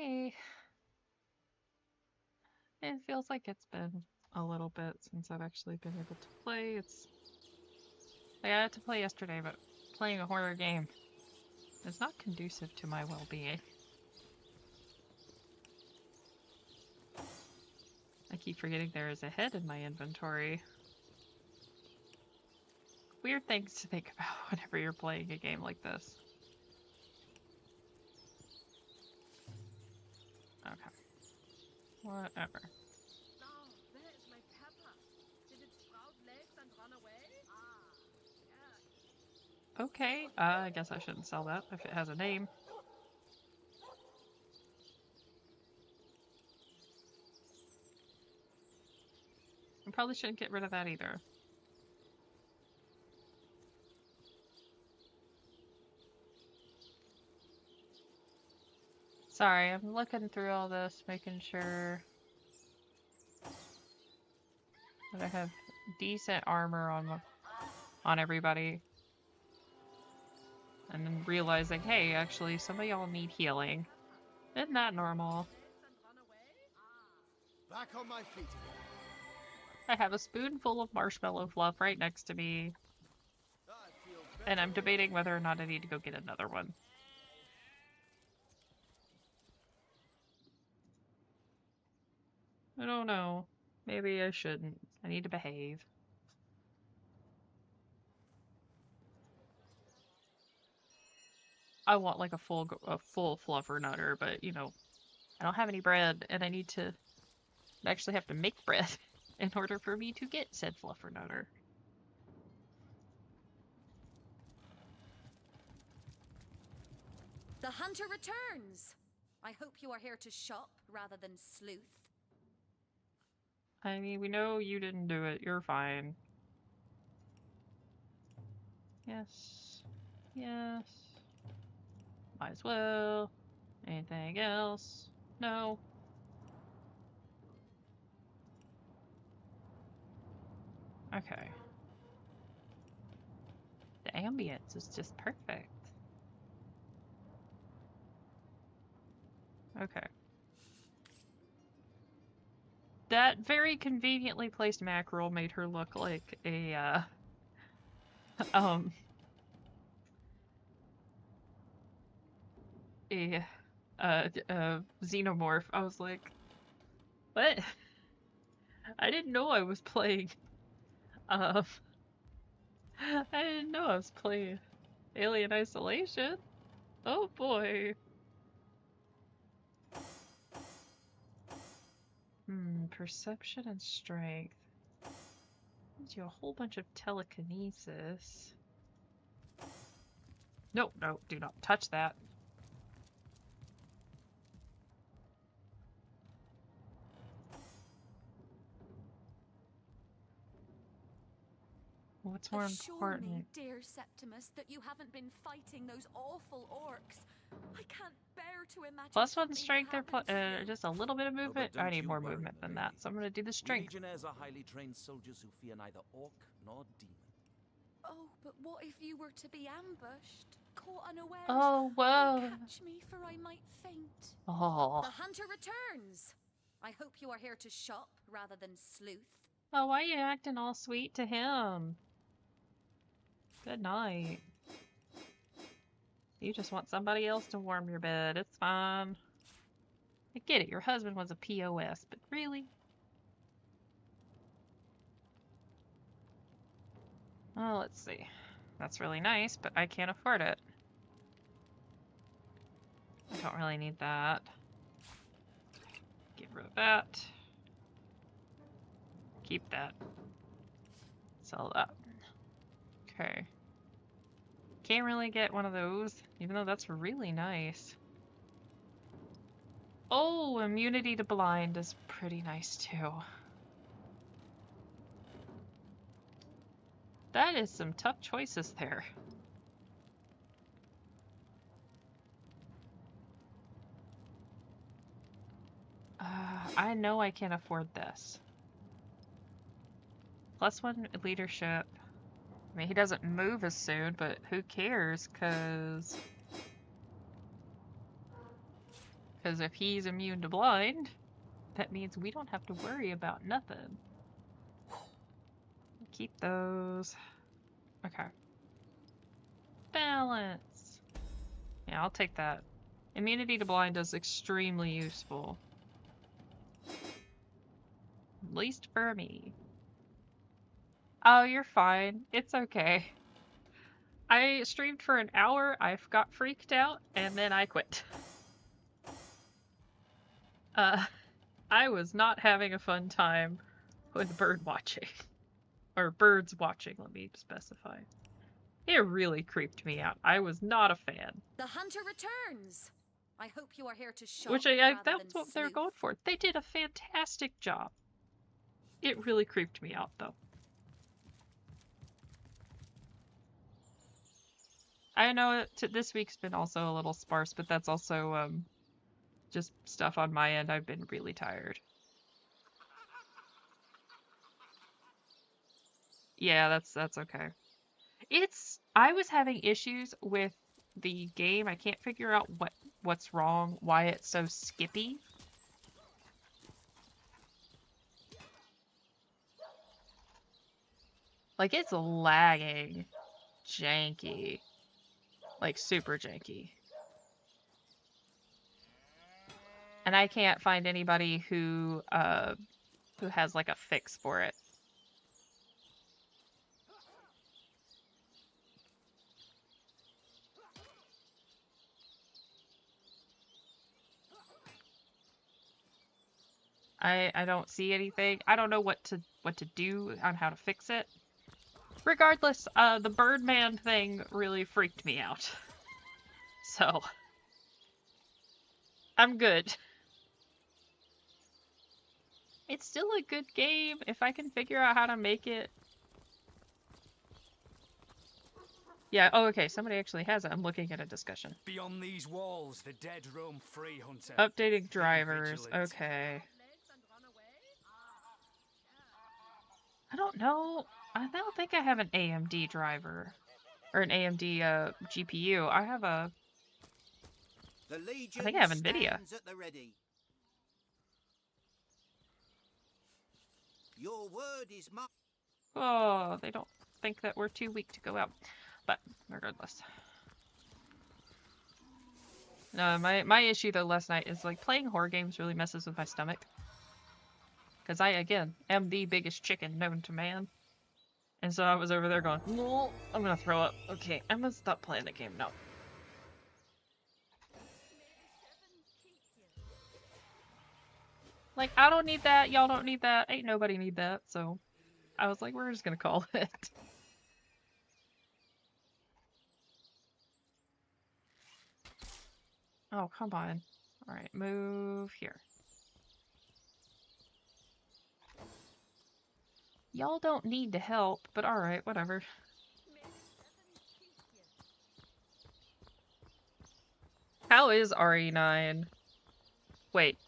Hey, it feels like it's been a little bit since I've actually been able to play. I had to play yesterday, but playing a horror game is not conducive to my well-being. I keep forgetting there is a head in my inventory. Weird things to think about whenever you're playing a game like this. Okay. Whatever. Oh, there's my pepper. Did it sprout legs and run away? Yeah. Okay, I guess I shouldn't sell that if it has a name. I probably shouldn't get rid of that either. Sorry, I'm looking through all this, making sure that I have decent armor on everybody. And then realizing, hey, actually, some of y'all need healing. Isn't that normal? Back on my feet again. I have a spoonful of marshmallow fluff right next to me, and I'm debating whether or not I need to go get another one. I don't know. Maybe I shouldn't. I need to behave. I want like a full fluffer nutter, but you know, I don't have any bread, and I need to actually have to make bread in order for me to get said fluffer nutter. The hunter returns! I hope you are here to shop rather than sleuth. I mean, we know you didn't do it. You're fine. Yes. Yes. Might as well. Anything else? No. Okay. The ambience is just perfect. Okay. That very conveniently placed mackerel made her look like a, xenomorph. I was like, what? I didn't know I was playing, I didn't know I was playing Alien Isolation. Oh boy. Perception and strength. Gives you a whole bunch of telekinesis. No, no, do not touch that. What's more important? Assure me, dear Septimus, that you haven't been fighting those awful orcs. I can't bear to imagine. +1 strength or just a little bit of movement? I need more movement than that, so I'm gonna do the strength. Legionnaires are highly trained soldiers who fear neither orc nor demon. Oh, but what if you were to be ambushed? Caught unawares? Oh, whoa. Catch me, for I might faint. Oh. The hunter returns! I hope you are here to shop rather than sleuth. Oh, why are you acting all sweet to him? Good night. You just want somebody else to warm your bed. It's fine. I get it, your husband was a POS, but really? Oh, let's see. That's really nice, but I can't afford it. I don't really need that. Get rid of that. Keep that. Sell that. Okay. Can't really get one of those, even though that's really nice. Oh, immunity to blind is pretty nice too. That is some tough choices there. I know I can't afford this. +1 leadership. I mean, he doesn't move as soon, but who cares? Cause Because if he's immune to blind, that means we don't have to worry about nothing. Keep those. Okay. Balance. Yeah, I'll take that. Immunity to blind is extremely useful. At least for me. Oh, you're fine. It's okay. I streamed for an hour, I got freaked out, and then I quit. I was not having a fun time with bird watching. Or birds watching, let me specify. It really creeped me out. I was not a fan. The hunter returns. I hope you are here to shock. Which that's what they're going for. They did a fantastic job. It really creeped me out, though. I know this week's been also a little sparse, but that's also just stuff on my end. I've been really tired. Yeah, that's okay. I was having issues with the game. I can't figure out what's wrong, why it's so skippy. Like, it's lagging. Janky. Like, super janky. And I can't find anybody who has, like, a fix for it. I don't see anything. I don't know what to do on how to fix it. Regardless, the Birdman thing really freaked me out. So, I'm good. It's still a good game if I can figure out how to make it. Yeah, oh, okay, somebody actually has it. I'm looking at a discussion. Beyond these walls, the dead roam free, Hunter. Updating drivers, okay. I don't know. I don't think I have an AMD driver. Or an AMD GPU. I have a... I think I have NVIDIA. Your word is my... Oh, they don't think that we're too weak to go out. But, regardless. No, my issue though last night is like playing horror games really messes with my stomach. Because I, again, am the biggest chicken known to man. And so I was over there going, no, I'm gonna throw up. Okay, I'm gonna stop playing the game now. Like, I don't need that, y'all don't need that, ain't nobody need that, so I was like, we're just gonna call it. Oh, come on. Alright, move here. Y'all don't need to help, but alright, whatever. How is RE9? Wait.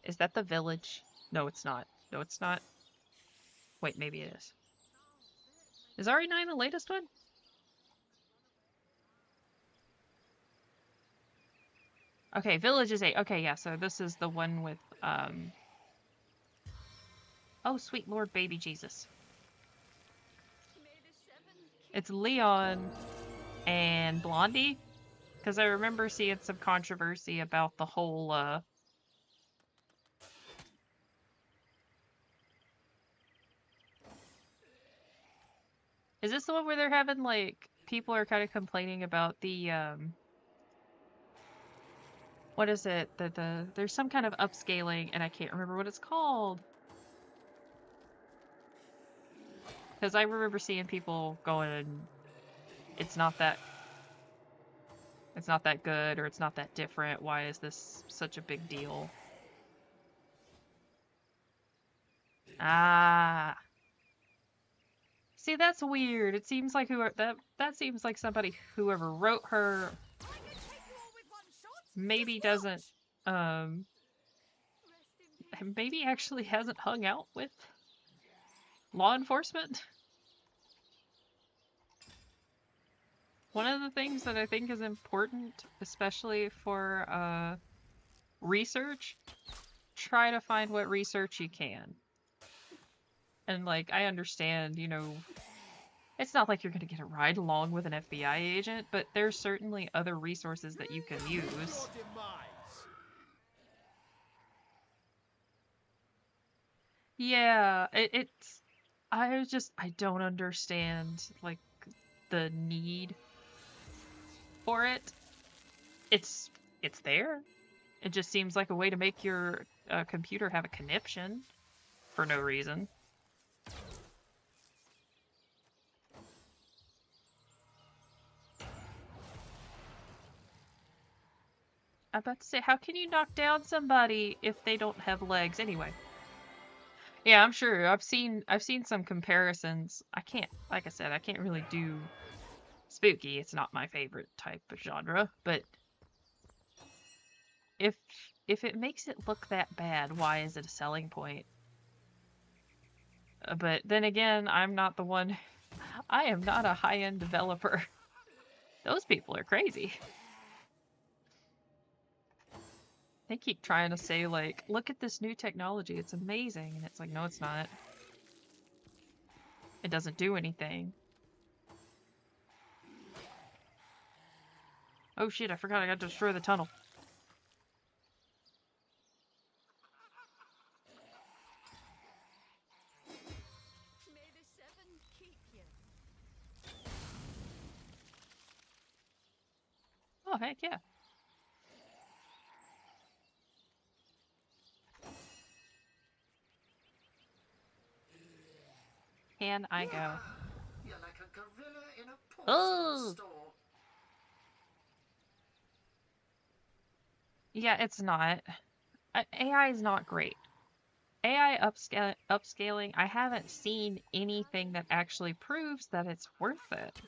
Is that the village? No, it's not. No, it's not. Wait, maybe it is. Is RE9 the latest one? Okay, village is 8. Okay, yeah, so this is the one with, oh, sweet Lord baby Jesus. It's Leon and Blondie. Because I remember seeing some controversy about the whole, Is this the one where they're having, like, people are kind of complaining about the, what is it? There's some kind of upscaling, and I can't remember what it's called. Because I remember seeing people going, it's not that good, or it's not that different. Why is this such a big deal? Ah. See, that's weird. It seems like that seems like somebody whoever wrote her maybe doesn't maybe actually hasn't hung out with law enforcement. One of the things that I think is important, especially for research, try to find what research you can. And, like, I understand, you know, it's not like you're going to get a ride along with an FBI agent, but there's certainly other resources that you can use. Yeah, I don't understand, like, the need for it. It's there. It just seems like a way to make your computer have a conniption for no reason. I'm about to say, how can you knock down somebody if they don't have legs anyway? Yeah, I'm sure. I've seen some comparisons. I can't, like I said, I can't really do spooky. It's not my favorite type of genre, but if it makes it look that bad, why is it a selling point? But then again, I'm not the one. I am not a high-end developer. Those people are crazy. They keep trying to say, like, look at this new technology, it's amazing. And it's like, no, it's not. It doesn't do anything. Oh shit, I forgot I got to destroy the tunnel. May the seven keep you. Oh, heck yeah. Can I go? You're like a gorilla in a Oh! porcelain store. Yeah, it's not. AI is not great. AI upscaling, I haven't seen anything that actually proves that it's worth it.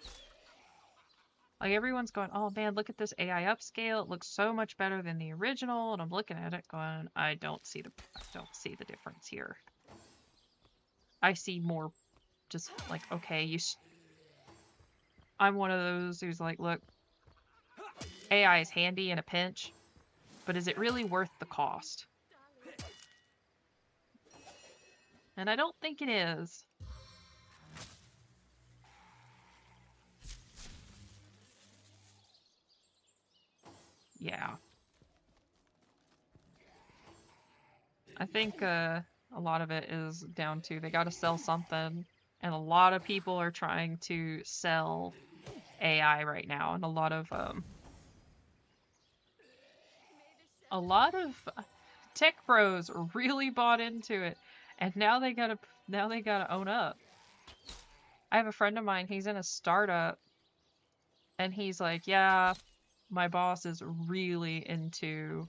Like, everyone's going, oh man, look at this AI upscale. It looks so much better than the original. And I'm looking at it going, I don't see the difference here. I see more just like, okay, I'm one of those who's like, look, AI is handy in a pinch, but is it really worth the cost? And I don't think it is. Yeah. I think a lot of it is down to they gotta sell something, and a lot of people are trying to sell AI right now, and a lot of tech bros really bought into it, and now they gotta own up. I have a friend of mine, he's in a startup, and he's like, yeah, my boss is really into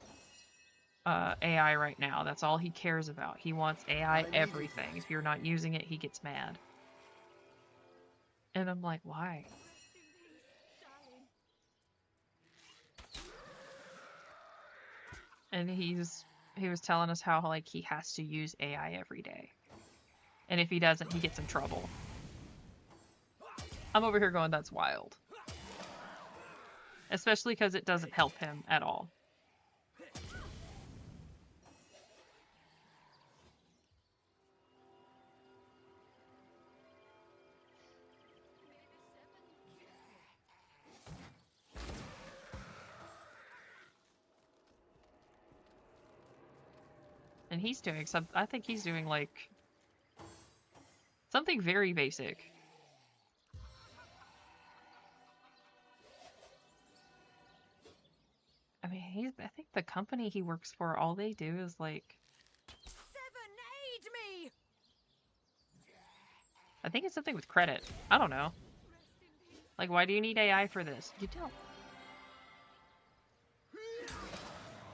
AI right now. That's all he cares about. He wants AI everything. If you're not using it, he gets mad. And I'm like, why? And he was telling us how, like, he has to use AI every day. And if he doesn't, he gets in trouble. I'm over here going, that's wild. Especially because it doesn't help him at all. And he's doing some, I think he's doing like something very basic. I mean, I think the company he works for, all they do is like... Seven, aid me! I think it's something with credit. I don't know. Like, why do you need AI for this? You don't.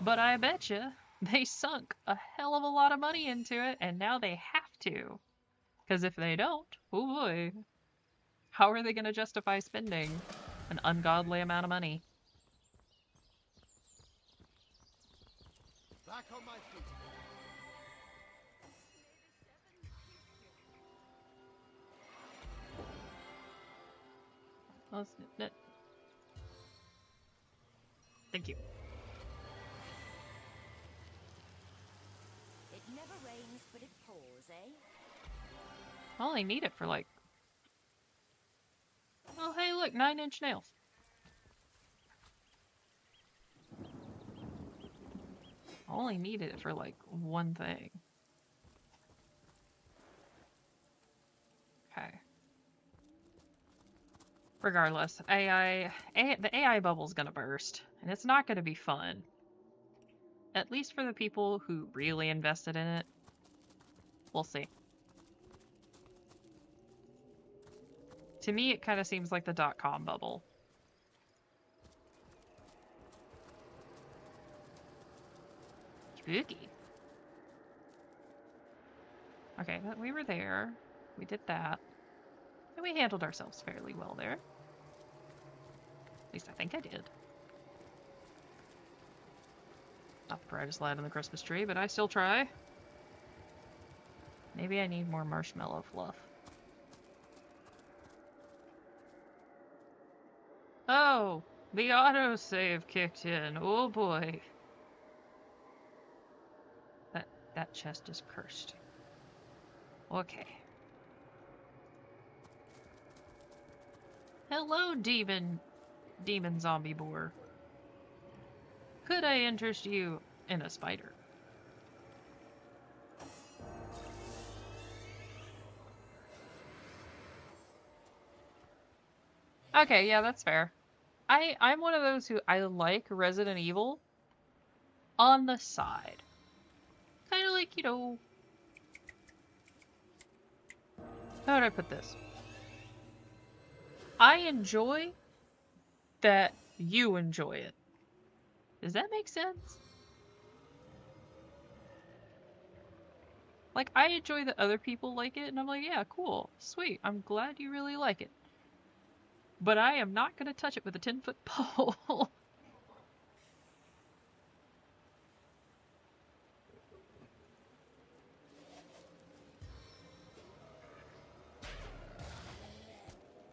But I betcha they sunk a hell of a lot of money into it, and now they have to. Because if they don't, oh boy, how are they going to justify spending an ungodly amount of money? Back on my feet Well, thank you. It never rains, but it pours, eh? I only need it for like... Oh, hey, look, 9-inch nails. I only needed it for like one thing. Okay. Regardless, the AI bubble's gonna burst, and it's not gonna be fun. At least for the people who really invested in it. We'll see. To me, it kind of seems like the .com bubble. Spooky. Okay, we were there. We did that. And we handled ourselves fairly well there. At least I think I did. Not the brightest light on the Christmas tree, but I still try. Maybe I need more marshmallow fluff. Oh, the autosave kicked in. Oh boy. That chest is cursed. Okay. Hello, demon zombie boar. Could I interest you in a spider? Okay, yeah, that's fair. I'm one of those who I like Resident Evil on the side. Kind of like, you know... How would I put this? I enjoy that you enjoy it. Does that make sense? Like, I enjoy that other people like it, and I'm like, yeah, cool, sweet, I'm glad you really like it. But I am not going to touch it with a 10-foot pole.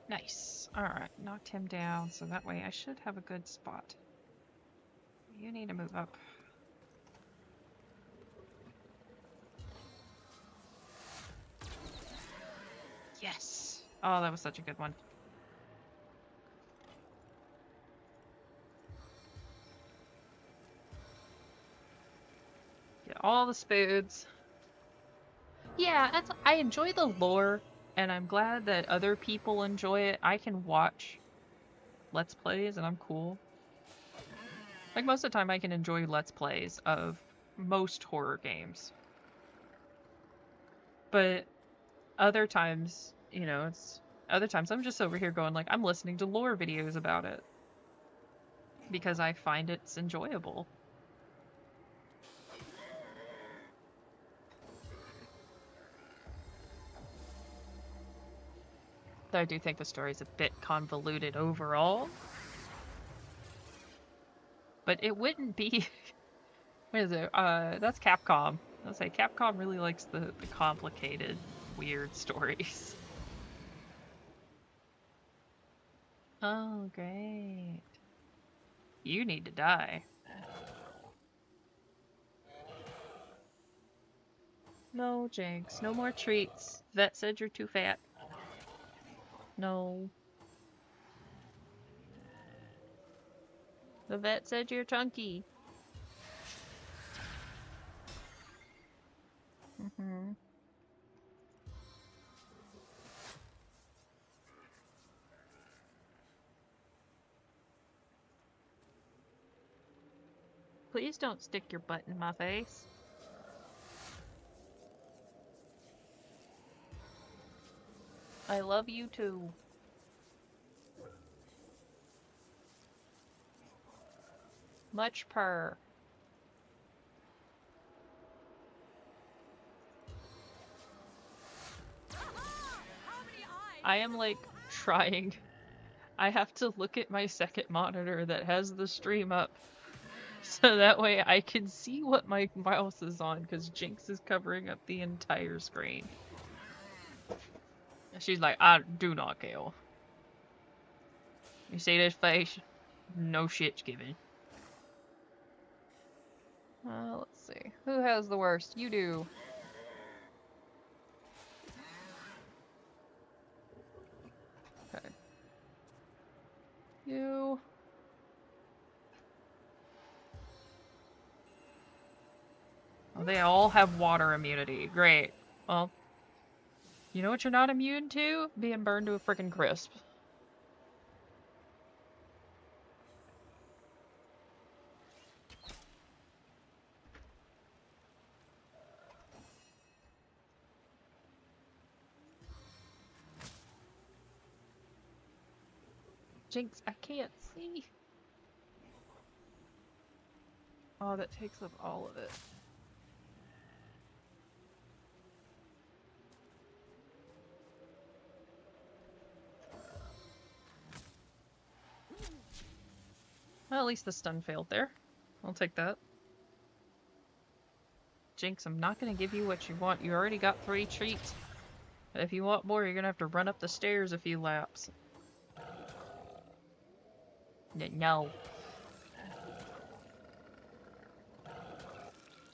Nice. Alright, knocked him down, so that way I should have a good spot. You need to move up. Yes! Oh, that was such a good one. Get all the spoods. Yeah, I enjoy the lore, and I'm glad that other people enjoy it. I can watch Let's Plays, and I'm cool. Like, most of the time I can enjoy Let's Plays of most horror games. But other times, you know, other times I'm just over here going like, I'm listening to lore videos about it. Because I find it's enjoyable. Though I do think the story's a bit convoluted overall. But it wouldn't be... What is it? That's Capcom. I'll say Capcom really likes the complicated, weird stories. Oh, great. You need to die. No, Jinx. No more treats. Vet said you're too fat. No. The vet said you're chunky. Mm-hmm. Please don't stick your butt in my face. I love you too. Much purr. I am like trying. I have to look at my second monitor that has the stream up so that way I can see what my mouse is on because Jinx is covering up the entire screen. She's like, I do not care. You see this face? No shit's given. Let's see. Who has the worst? You do. Okay. You. Oh, they all have water immunity. Great. Well, you know what you're not immune to? Being burned to a freaking crisp. Jinx, I can't see. Oh, that takes up all of it. Well, at least the stun failed there. I'll take that. Jinx, I'm not gonna give you what you want. You already got 3 treats. But if you want more, you're gonna have to run up the stairs a few laps. No.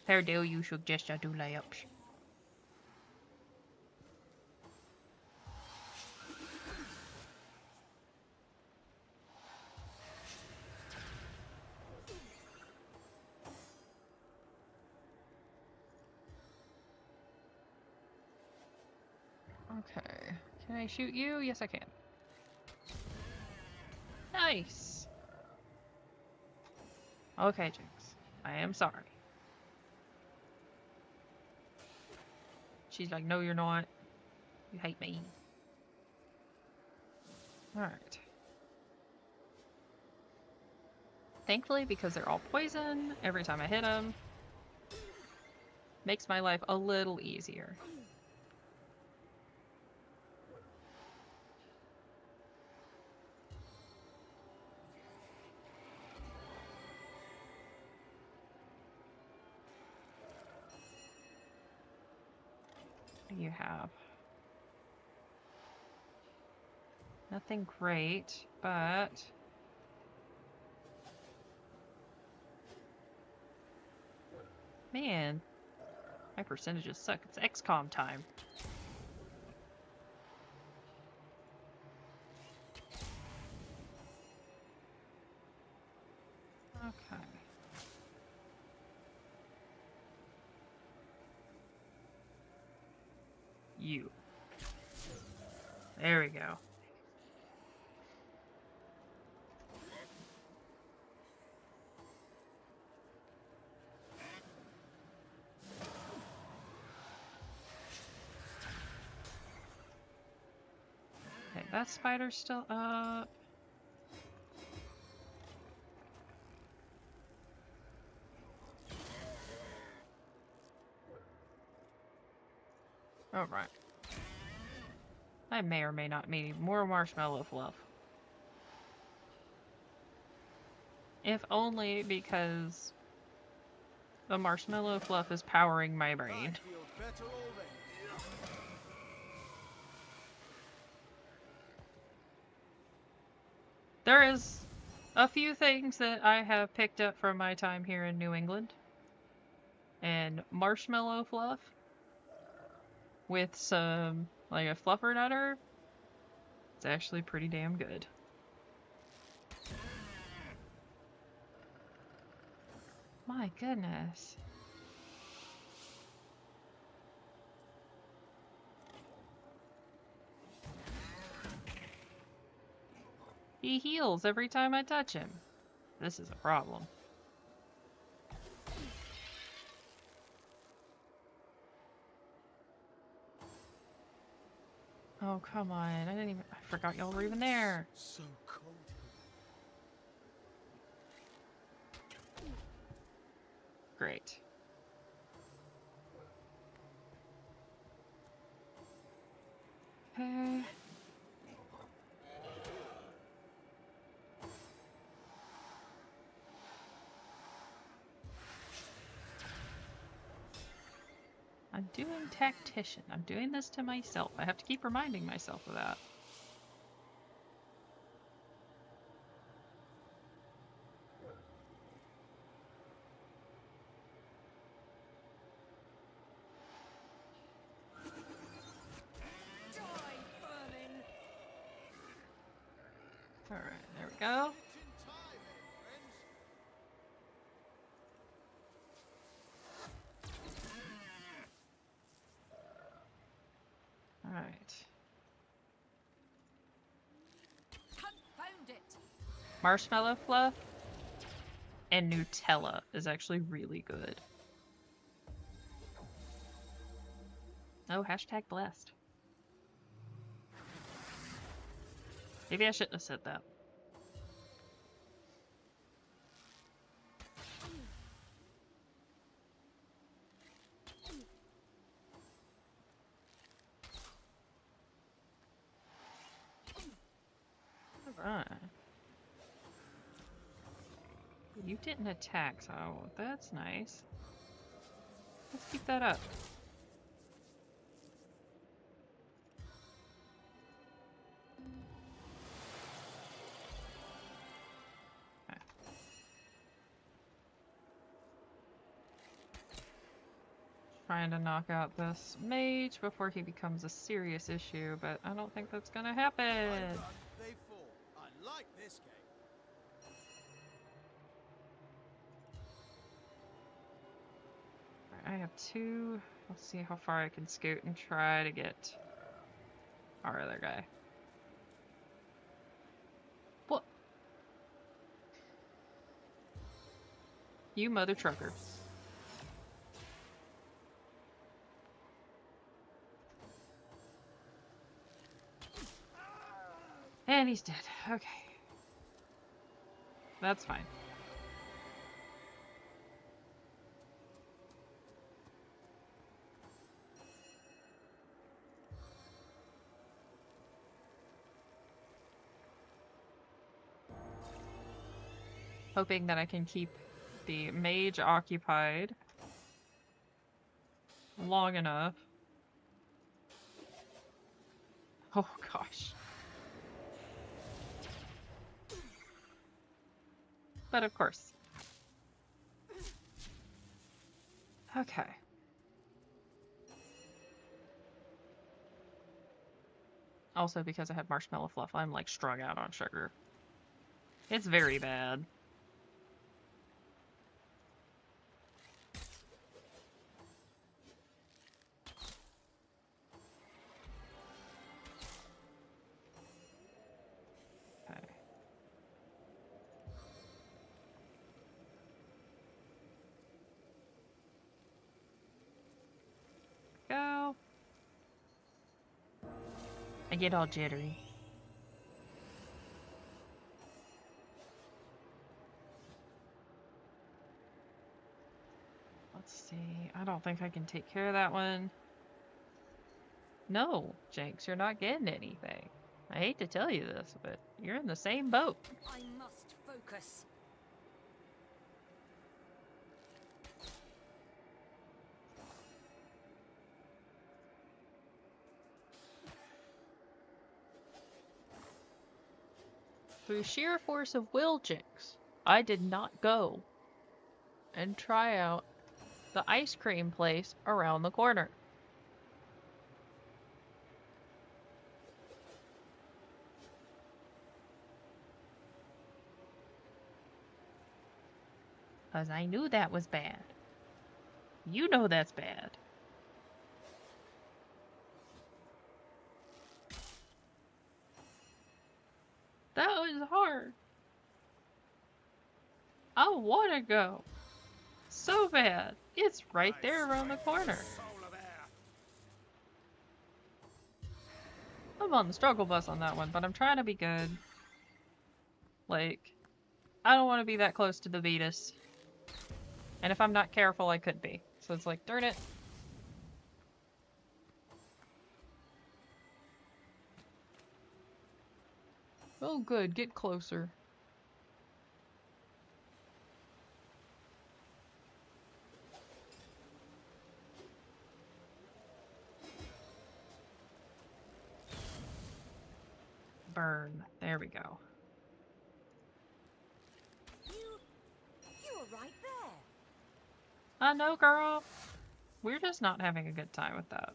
How dare you suggest I do layups? Okay. Can I shoot you? Yes, I can. Nice! Okay, Jinx. I am sorry. She's like, no, you're not. You hate me. Alright. Thankfully, because they're all poison, every time I hit them, makes my life a little easier. What do you have? Nothing great, but... Man, my percentages suck. It's XCOM time. Okay. You. There we go. Okay, that spider's still up. Alright. I may or may not need more marshmallow fluff. If only because the marshmallow fluff is powering my brain. There is a few things that I have picked up from my time here in New England. And marshmallow fluff with some, like a fluffernutter, it's actually pretty damn good. My goodness. He heals every time I touch him. This is a problem. Oh, come on. I forgot y'all were even there. So cold. Great. Okay. I'm doing Tactician. I'm doing this to myself. I have to keep reminding myself of that. Alright, there we go. Alright. Confound it! Marshmallow Fluff and Nutella is actually really good. Oh, hashtag blessed. Maybe I shouldn't have said that. Alright. You didn't attack, so that's nice. Let's keep that up. Okay. Trying to knock out this mage before he becomes a serious issue, but I don't think that's gonna happen. I like this game. I have two. Let's see how far I can scoot and try to get our other guy. What? You mother trucker. And he's dead. Okay. That's fine. Hoping that I can keep the mage occupied long enough. Oh gosh. But of course. Okay. Also, because I have Marshmallow Fluff, I'm like strung out on sugar. It's very bad. Okay. Go. I get all jittery. Let's see. I don't think I can take care of that one. No, Jinx, you're not getting anything. I hate to tell you this, but you're in the same boat. I must focus. Through sheer force of will, Jinx, I did not go and try out the ice cream place around the corner. Because I knew that was bad. You know that's bad. That was hard. I want to go. So bad. It's right there around the corner. I'm on the struggle bus on that one, but I'm trying to be good. Like, I don't want to be that close to the Vetus. And if I'm not careful, I could be. So it's like, darn it. Oh good, get closer. Burn. There we go. You were right there. I know, girl. We're just not having a good time with that.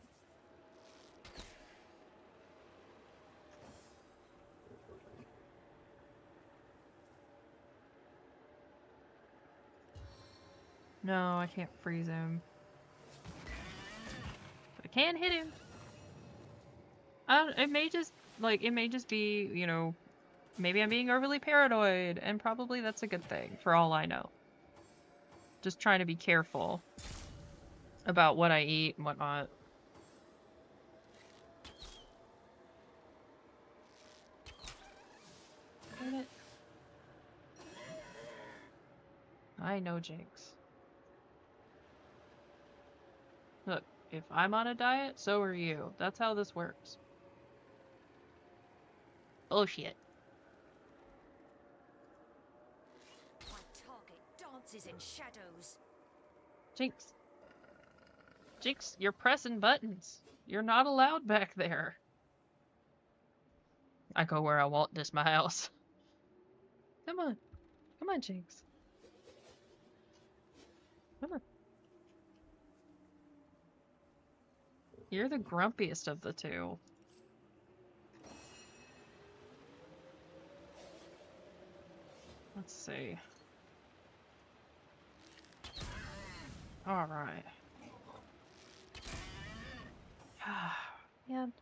No, I can't freeze him. But I can hit him. It may just, like, it may just be, you know, maybe I'm being overly paranoid, and probably that's a good thing, for all I know. Just trying to be careful about what I eat and whatnot. Damn it. I know Jinx. Look, if I'm on a diet, so are you. That's how this works. Bullshit. My target dances in shadows. Jinx. Jinx, you're pressing buttons. You're not allowed back there. I go where I want, this my house. Come on. Come on, Jinx. Come on. You're the grumpiest of the two. Let's see. Alright. Man.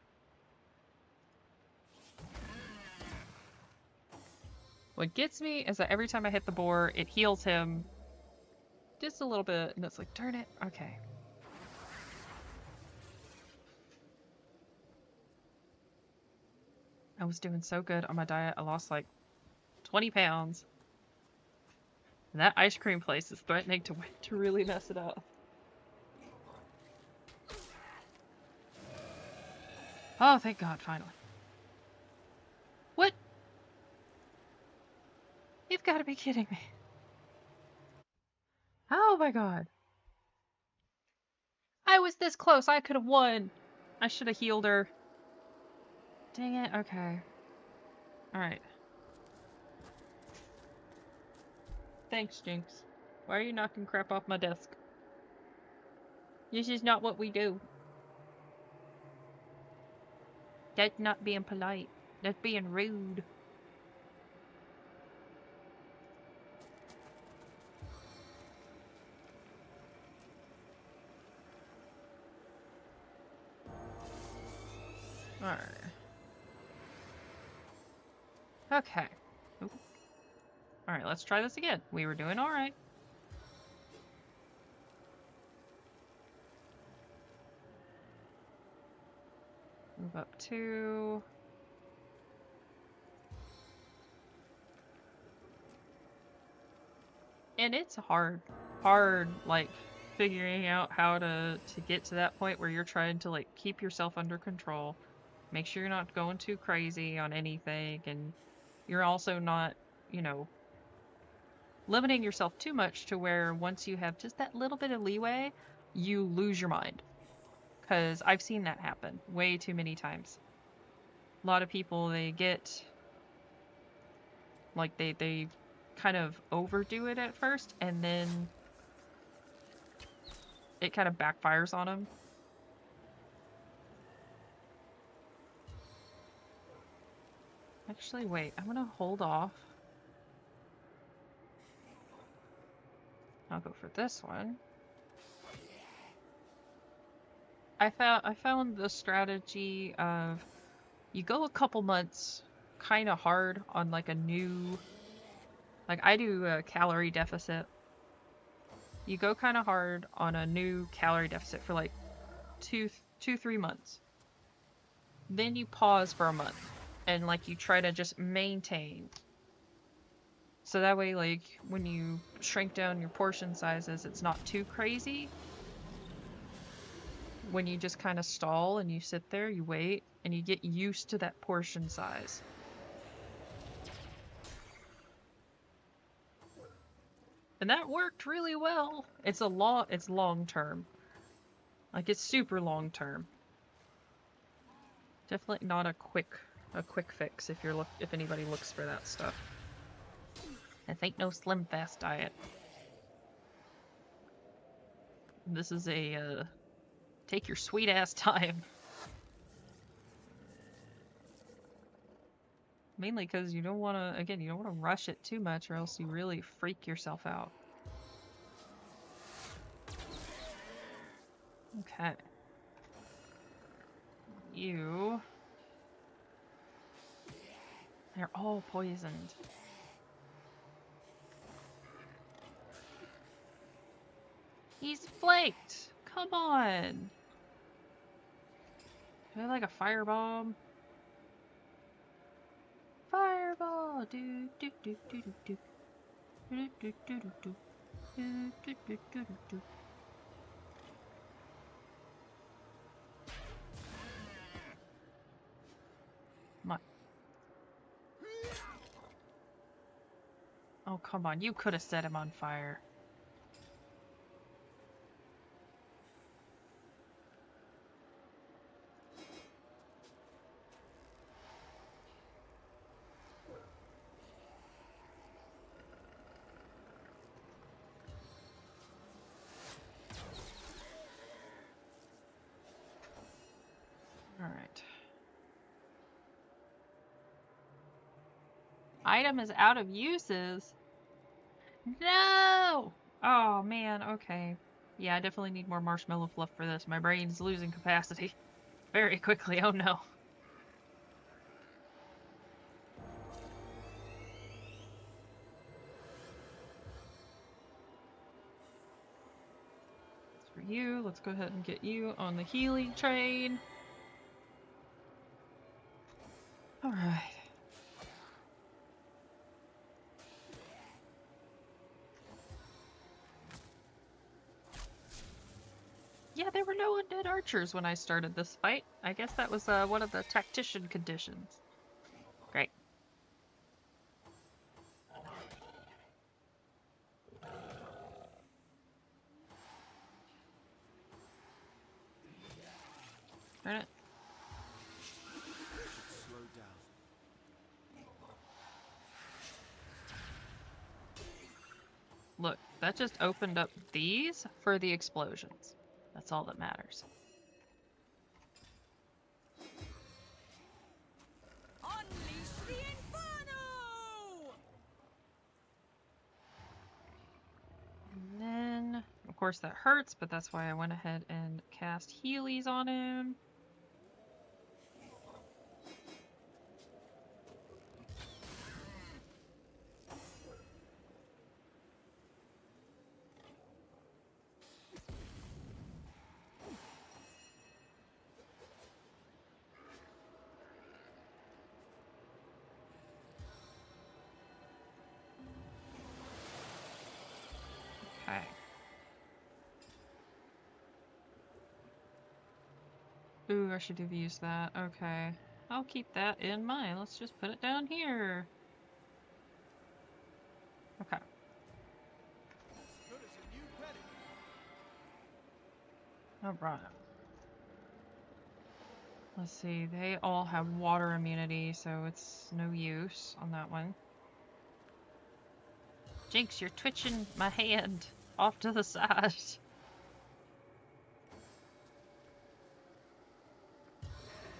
What gets me is that every time I hit the boar, it heals him just a little bit, and it's like, darn it. Okay. I was doing so good on my diet, I lost like 20 pounds. And that ice cream place is threatening to really mess it up. Oh, thank God, finally. What? You've got to be kidding me. Oh my God. I was this close. I could have won. I should have healed her. Dang it. Okay. Alright. Thanks, Jinx. Why are you knocking crap off my desk? This is not what we do. That's not being polite. That's being rude. Alright. Okay. Alright, let's try this again. We were doing alright. Move up 2. And it's hard, like, figuring out how to get to that point where you're trying to, like, keep yourself under control. Make sure you're not going too crazy on anything, and you're also not, you know, limiting yourself too much to where once you have just that little bit of leeway, you lose your mind. Because I've seen that happen way too many times. A lot of people, they get, like, they kind of overdo it at first, and then it kind of backfires on them. Actually, wait, I'm gonna hold off. I'll go for this one. I found the strategy of you go a couple months kind of hard on like a new, like I do a calorie deficit. You go kind of hard on a new calorie deficit for like 3 months. Then you pause for a month and like you try to just maintain. So that way, like, when you shrink down your portion sizes, it's not too crazy. When you just kind of stall and you sit there, you wait, and you get used to that portion size. And that worked really well. It's long term. Like, it's super long term. Definitely not a quick fix if anybody looks for that stuff. This ain't no slim fast diet. This is a take your sweet ass time. Mainly because you don't want to, again, you don't want to rush it too much or else you really freak yourself out. Okay. You... They're all poisoned. He's flaked! Come on! Do I like a firebomb? Fireball! Do do do do do do. Do do do do do. Do do do do do do. Come on. Oh, come on. You could have set him on fire. Alright. Item is out of uses? No! Oh, man. Okay. Yeah, I definitely need more marshmallow fluff for this. My brain's losing capacity very quickly. Oh, no. For you, let's go ahead and get you on the healing train. Alright. Yeah, there were no undead archers when I started this fight. I guess that was one of the tactician conditions. Great. Turn it. Slow down. Look, that just opened up these for the explosions. That's all that matters. Unleash the inferno! And then, of course that hurts, but that's why I went ahead and cast Healies on him. Okay. Ooh, I should have used that. Okay. I'll keep that in mind. Let's just put it down here. Okay. Good as a new penny. Alright. Let's see, they all have water immunity, so it's no use on that one. Jinx, you're twitching my hand off to the side.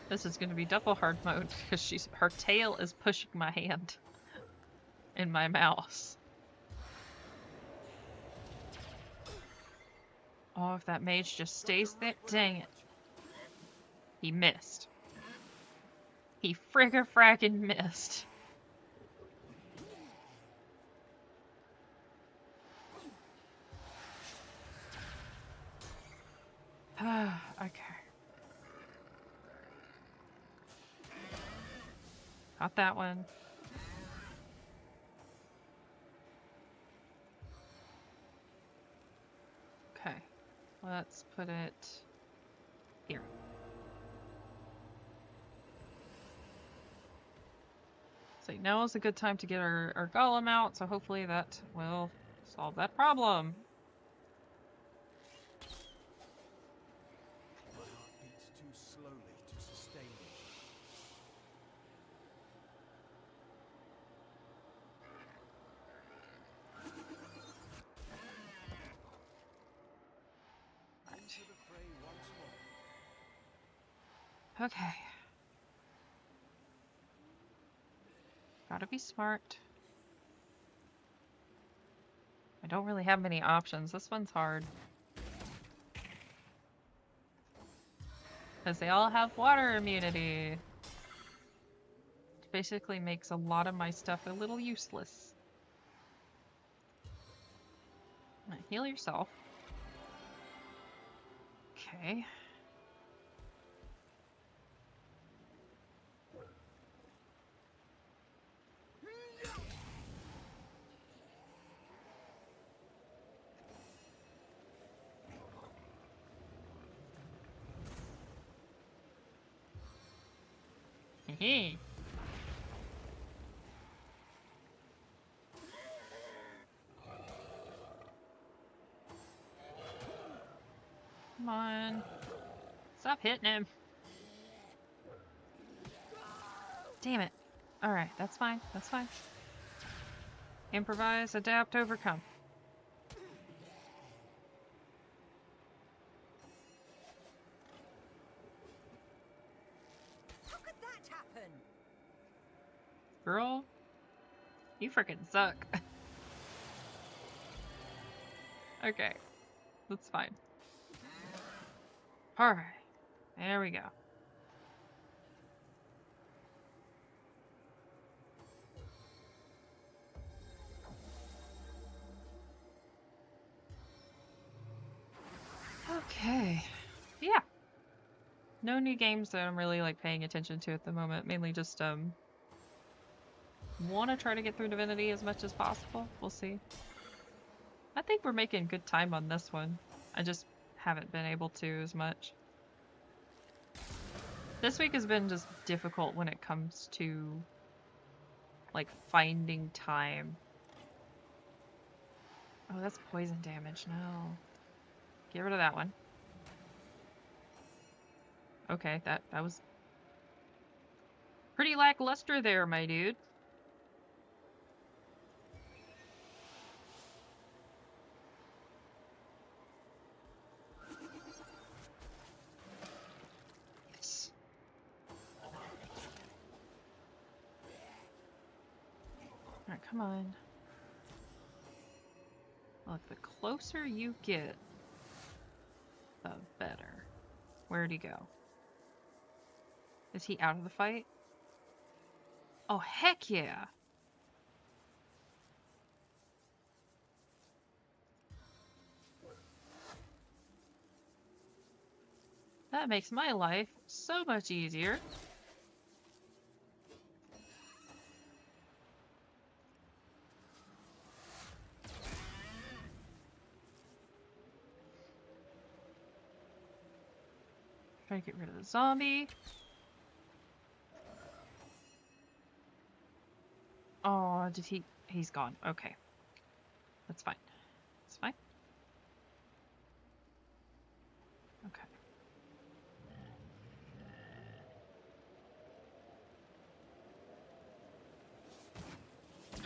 This is going to be double hard mode because her tail is pushing my hand in my mouse. Oh, if that mage just stays there, dang it. He missed. He frickin' missed. Okay. Got that one. Okay. Let's put it here. So now is a good time to get our golem out, so hopefully that will solve that problem. My heart beats too slowly to sustain me. Into the fray once more. Okay. Gotta be smart. I don't really have many options. This one's hard. Because they all have water immunity. Which basically makes a lot of my stuff a little useless. Heal yourself. Okay. Hee. Come on. Stop hitting him. Damn it. Alright, that's fine. That's fine. Improvise, adapt, overcome. How could that happen? Girl, you freaking suck. Okay, that's fine. Alright, there we go. Okay, yeah. No new games that I'm really like paying attention to at the moment. Mainly just want to try to get through Divinity as much as possible. We'll see. I think we're making good time on this one. I just haven't been able to as much. This week has been just difficult when it comes to like finding time. Oh, that's poison damage. No. Get rid of that one. Okay, that was pretty lackluster there, my dude. Yes. Alright, come on. Look, the closer you get, the better. Where'd he go? Is he out of the fight? Oh, heck yeah! That makes my life so much easier. Try to get rid of the zombie. Oh, did he? He's gone. Okay. That's fine. That's fine. Okay.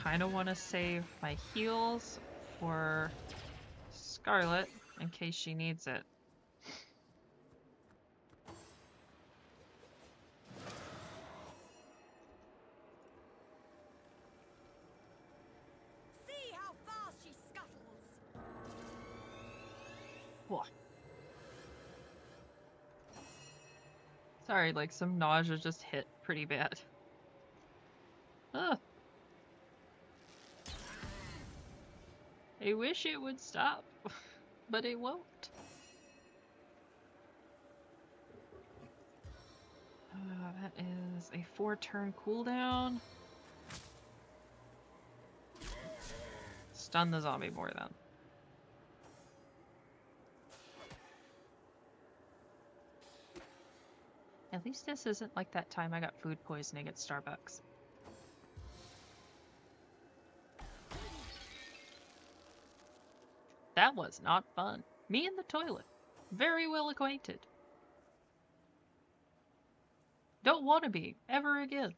Kinda want to save my heals for Scarlet in case she needs it. Sorry, like some nausea just hit pretty bad. Ugh. I wish it would stop, but it won't. That is a 4-turn cooldown. Stun the zombie more then. At least this isn't like that time I got food poisoning at Starbucks. That was not fun. Me in the toilet. Very well acquainted. Don't want to be, ever again.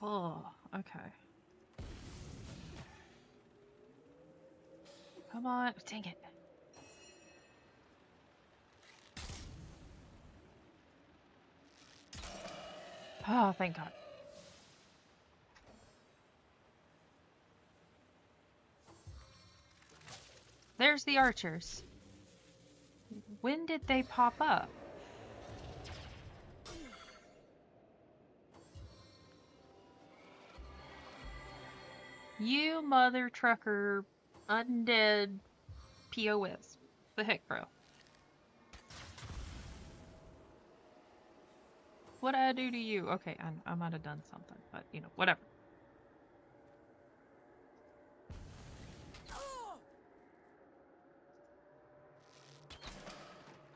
Oh, okay. Come on. Dang it. Oh, thank God. There's the archers. When did they pop up? You mother trucker undead POS. The heck, bro? What'd I do to you? Okay, I might have done something, but you know, whatever.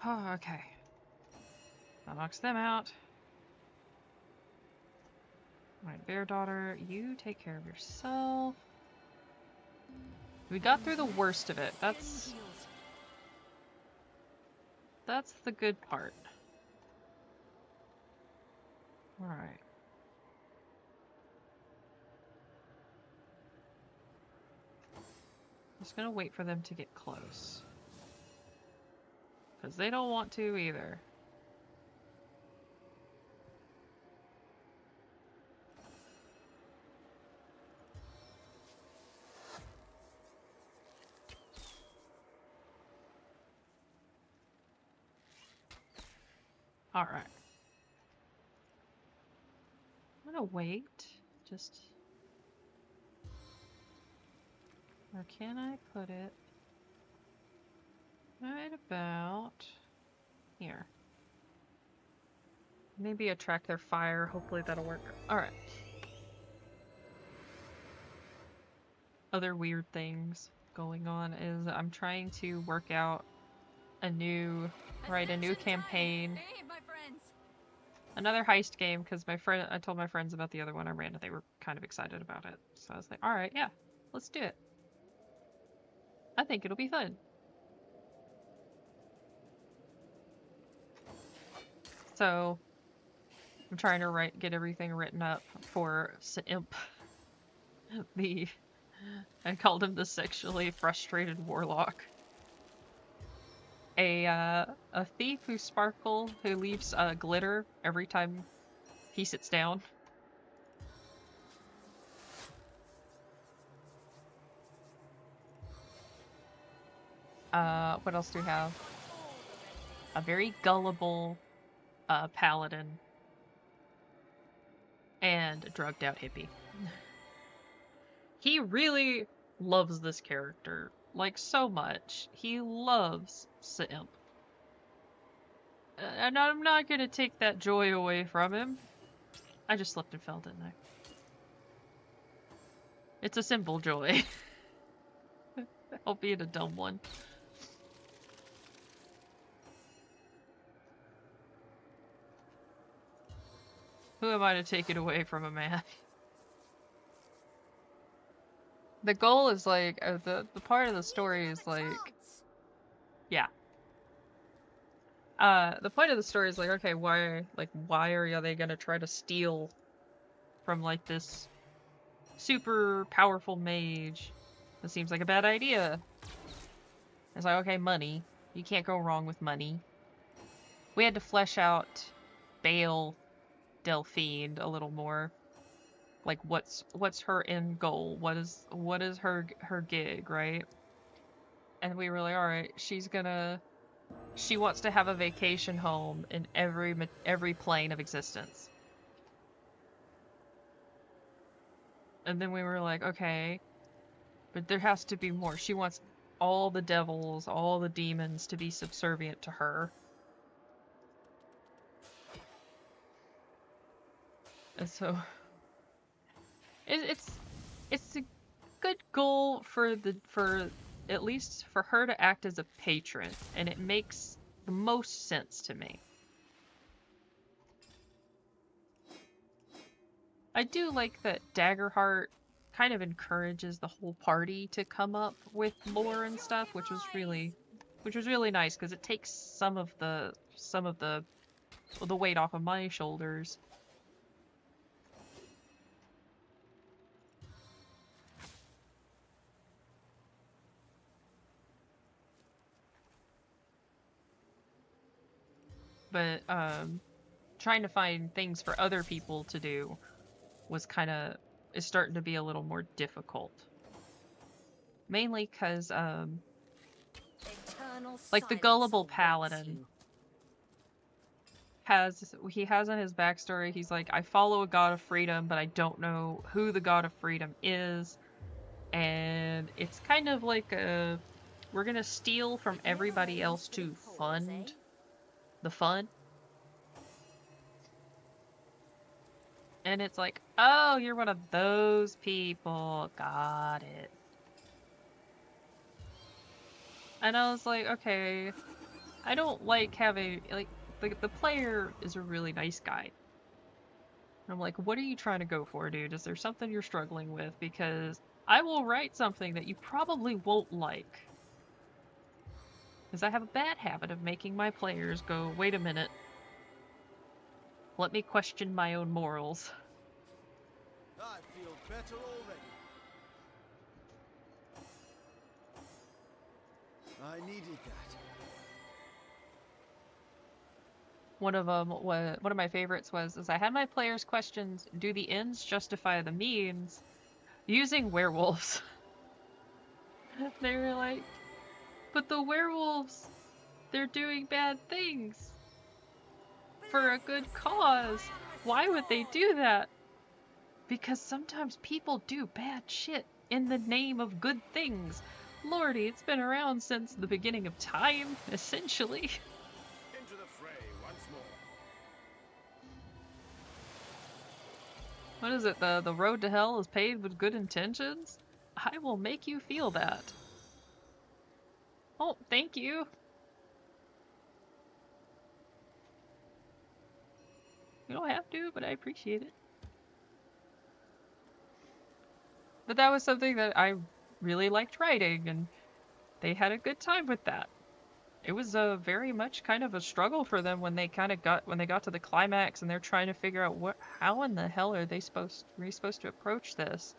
Oh, okay. That knocks them out. Alright, Bear Daughter, you take care of yourself. We got through the worst of it. That's the good part. Alright. Just gonna wait for them to get close. Because they don't want to either. Alright. I'm gonna wait. Just... Where can I put it? Right about... here. Maybe attract their fire. Hopefully that'll work. Alright. Other weird things going on is I'm trying to work out a new... Write a new campaign. Hey, my friends. Another heist game, because I told my friends about the other one I ran and they were kind of excited about it. So I was like, alright, yeah, let's do it. I think it'll be fun. So, I'm trying to get everything written up for Imp. I called him the sexually frustrated warlock. A thief who leaves glitter every time he sits down. What else do we have? A very gullible paladin. And a drugged out hippie. He really loves this character. Like, so much. He loves Imp. And I'm not gonna take that joy away from him. I just slipped and fell, didn't I? It's a simple joy. Albeit a dumb one. Who am I to take it away from a man? The goal is like, the part of the story is like, yeah. The point of the story is like, okay, why are they gonna try to steal from like this super powerful mage? That seems like a bad idea. It's like, okay, money. You can't go wrong with money. We had to flesh out Bale Delphine a little more. Like, what's her end goal? What is her gig, right? And we were like, all right, she wants to have a vacation home in every plane of existence. And then we were like, okay, but there has to be more. She wants all the devils, all the demons to be subservient to her. And so it's a good goal for at least for her to act as a patron, and it makes the most sense to me. I do like that Daggerheart kind of encourages the whole party to come up with lore and stuff, which was really nice because it takes some of the weight off of my shoulders. But trying to find things for other people to do is starting to be a little more difficult. Mainly because, like the gullible paladin he has in his backstory, he's like, I follow a god of freedom, but I don't know who the god of freedom is. And it's kind of like we're gonna steal from everybody else to fund the fun. And it's like, oh, you're one of those people. Got it. And I was like, okay, I don't like having, like, the player is a really nice guy. And I'm like, what are you trying to go for, dude? Is there something you're struggling with? Because I will write something that you probably won't like. Because I have a bad habit of making my players go, wait a minute. Let me question my own morals. I feel better already. I needed that. One of my favorites was I had my players' questions, do the ends justify the means, using werewolves. They were like, but the werewolves, they're doing bad things for a good cause. Why would they do that? Because sometimes people do bad shit in the name of good things. Lordy, it's been around since the beginning of time, essentially. Into the fray once more. What is it? The road to hell is paved with good intentions? I will make you feel that. Oh, thank you. You don't have to, but I appreciate it. But that was something that I really liked writing, and they had a good time with that. It was very much kind of a struggle for them when they got to the climax, and they're trying to figure out how in the hell are we supposed to approach this?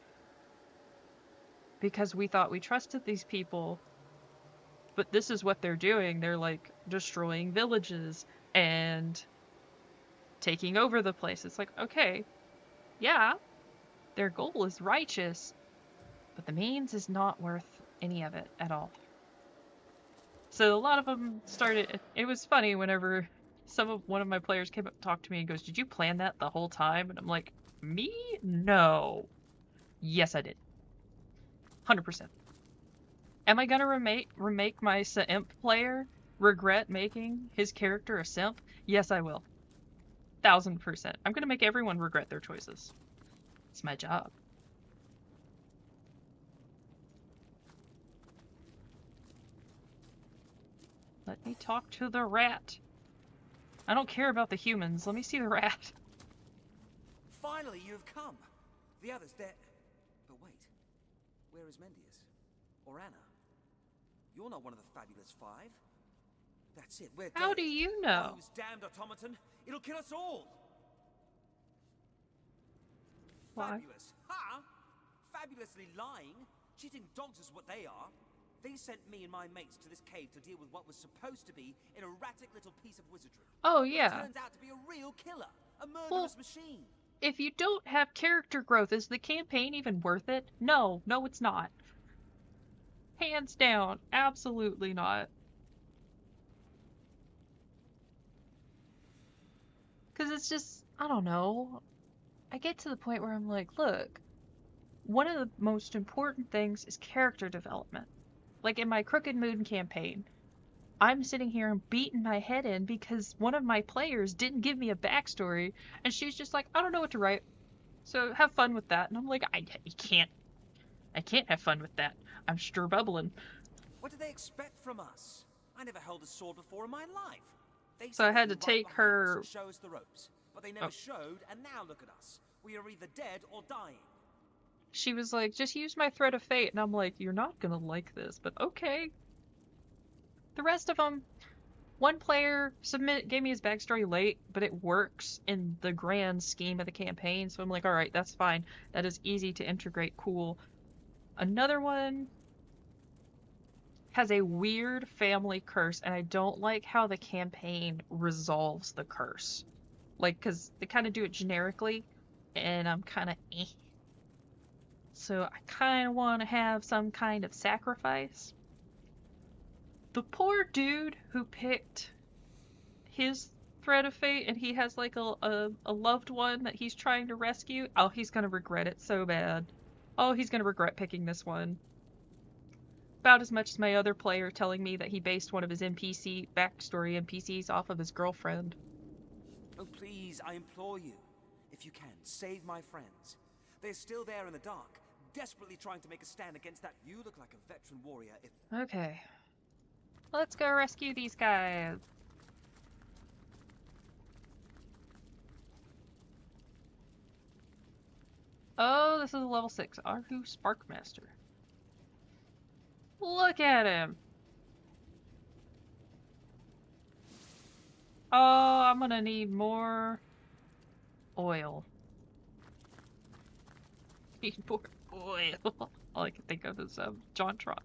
Because we thought we trusted these people, but this is what they're doing. They're like destroying villages and taking over the place. It's like, okay, yeah, their goal is righteous, but the means is not worth any of it at all. So a lot of them started, it was funny whenever one of my players came up and talked to me and goes, did you plan that the whole time? And I'm like, me? No. Yes, I did. 100%. Am I gonna remake my simp player regret making his character a simp? Yes, I will. 1000%. I'm gonna make everyone regret their choices. It's my job. Let me talk to the rat. I don't care about the humans. Let me see the rat. Finally, you've come. The others, they're... But wait. Where is Mendius? Or Anna? You're not one of the fabulous five. That's it, we're dead. How do you know? Those damned automaton. It'll kill us all. Why? Fabulous. Ha! Fabulously lying. Cheating dogs is what they are. They sent me and my mates to this cave to deal with what was supposed to be an erratic little piece of wizardry. Oh, It yeah. turns out to be a real killer. A murderous machine. If you don't have character growth, is the campaign even worth it? No, it's not. Hands down, absolutely not. Because it's just, I don't know. I get to the point where I'm like, look, one of the most important things is character development. Like in my Crooked Moon campaign, I'm sitting here and beating my head in because one of my players didn't give me a backstory, and she's just like, I don't know what to write, so have fun with that. And I'm like, I can't have fun with that. I'm bubbling. What do they expect from us? I never held a sword before in my life. They So I said had they'd to be right take behind us her- and show us the ropes, but they never showed, and now look at us. We are either dead or dying. She was like, just use my thread of fate. And I'm like, you're not gonna like this, but okay. The rest of them, one player gave me his backstory late, but it works in the grand scheme of the campaign. So I'm like, all right, that's fine. That is easy to integrate. Cool. Another one has a weird family curse, and I don't like how the campaign resolves the curse. Like, because they kind of do it generically, and I'm kind of eh. So I kind of want to have some kind of sacrifice. The poor dude who picked his thread of fate, and he has like a loved one that he's trying to rescue. Oh, he's gonna regret it so bad. Oh, he's gonna regret picking this one. About as much as my other player telling me that he based one of his NPC backstory NPCs off of his girlfriend. Oh, please, I implore you. If you can, save my friends. They're still there in the dark, desperately trying to make a stand against that. You look like a veteran warrior if... Okay. Let's go rescue these guys. Oh, this is a level 6. Arhu Sparkmaster. Look at him! Oh, I'm gonna need more oil. Need more oil. All I can think of is JonTron.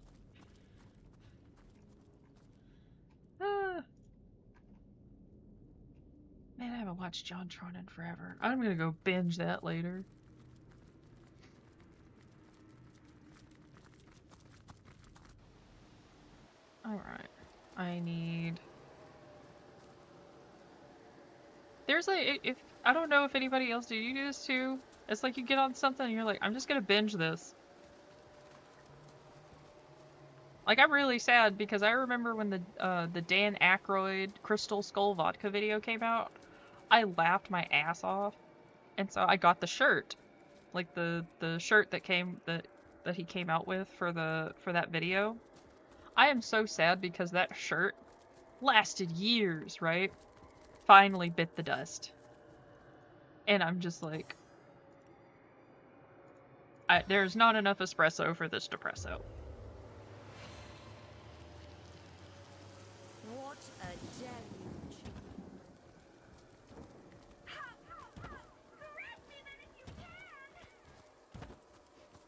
Man, I haven't watched JonTron in forever. I'm gonna go binge that later. Alright. I need... There's like, if I don't know if anybody else do you do this too? It's like you get on something and you're like, I'm just gonna binge this. Like, I'm really sad because I remember when the Dan Aykroyd Crystal Skull Vodka video came out, I laughed my ass off, and so I got the shirt, like the shirt that he came out with for that video. I am so sad because that shirt lasted years, right? Finally bit the dust. And I'm just like, there's not enough espresso for this depresso. What a deluge.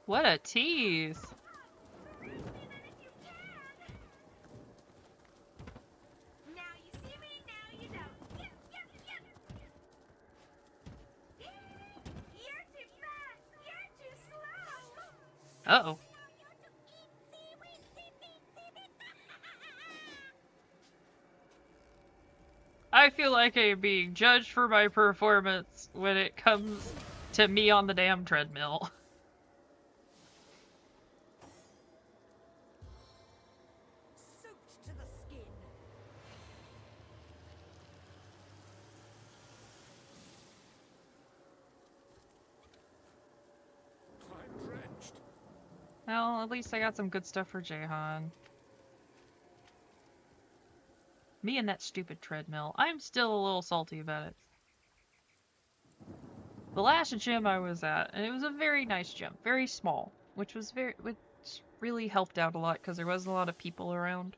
What a tease. Uh-oh. I feel like I'm being judged for my performance when it comes to me on the damn treadmill. Soaked to the skin. I'm drenched. Well, at least I got some good stuff for Jahan. Me and that stupid treadmill. I'm still a little salty about it. The last gym I was at, and it was a very nice gym, very small, which really helped out a lot because there wasn't a lot of people around.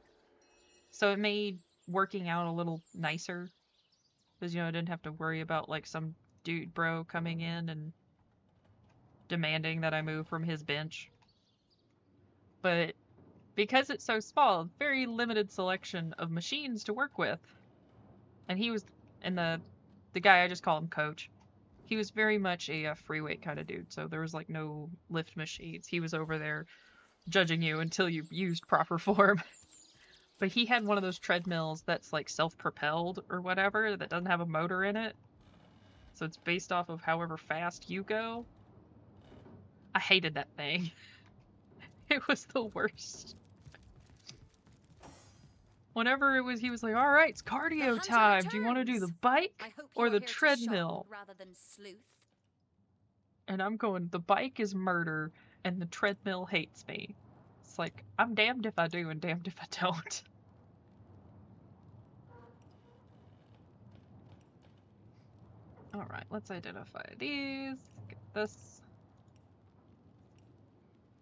So it made working out a little nicer because, you know, I didn't have to worry about like some dude bro coming in and demanding that I move from his bench. But because it's so small, very limited selection of machines to work with. And he was, and the guy, I just call him Coach, he was very much a free weight kind of dude, so there was like no lift machines. He was over there judging you until you used proper form. But he had one of those treadmills that's like self-propelled or whatever, that doesn't have a motor in it. So it's based off of however fast you go. I hated that thing. It was the worst. Whenever it was, he was like, all right, it's cardio time. Do you want to do the bike or the treadmill? Rather than sleuth. And I'm going, the bike is murder and the treadmill hates me. It's like, I'm damned if I do and damned if I don't. Alright, let's identify these. Get this.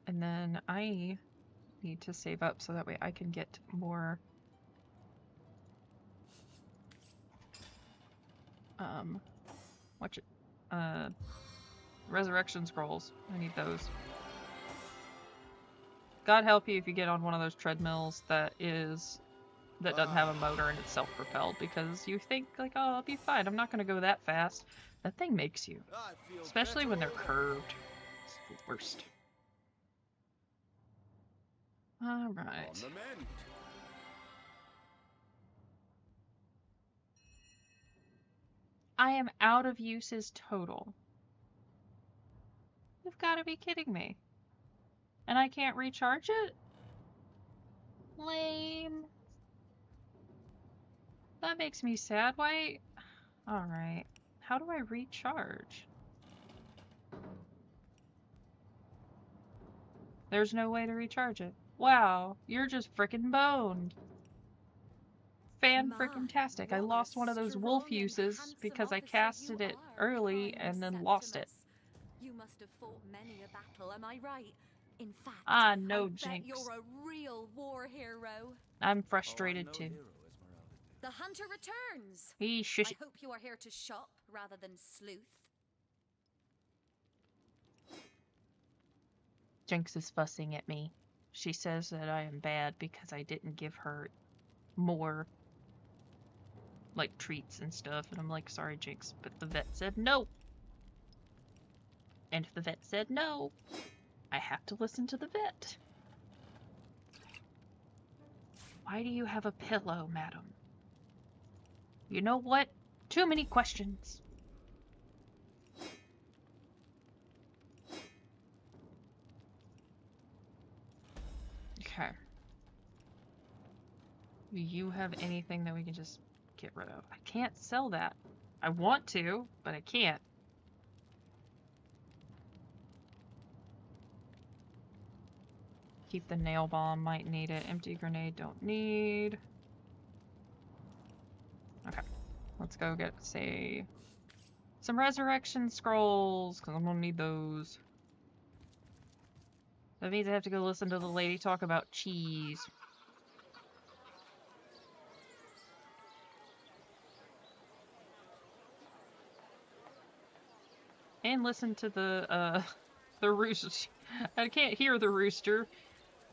And then I need to save up so that way I can get more resurrection scrolls. I need those. God help you if you get on one of those treadmills that is that doesn't have a motor and it's self-propelled, because you think like, oh, I'll be fine. I'm not gonna go that fast. That thing makes you, I feel especially better when they're already. curved. It's the worst. All On right. the mend. I am out of uses total. You've got to be kidding me. And I can't recharge it? Lame. That makes me sad. Why? Alright. How do I recharge? There's no way to recharge it. Wow, you're just frickin' boned. Fan-frickin-tastic. I what a lost one of those wolf strong and uses handsome because I officer casted you it are, early kind and then lost it. Septimus. You must have fought many a battle, am I right? In fact, Ah, no, I bet Jinx. you're a real war hero. I'm frustrated too. The hunter returns. He I shush. hope you are here to shop rather than sleuth. Jinx is fussing at me. She says that I am bad because I didn't give her more, like, treats and stuff. And I'm like, sorry, Jinx, but the vet said no. And if the vet said no, I have to listen to the vet. Why do you have a pillow, madam? You know what? Too many questions. Okay. Do you have anything that we can just get rid of? I can't sell that. I want to, but I can't. Keep the nail bomb, might need it. Empty grenade, don't need. Okay. Let's go get, say, some resurrection scrolls, because I'm gonna need those. That means I have to go listen to the lady talk about cheese. And listen to the rooster. I can't hear the rooster,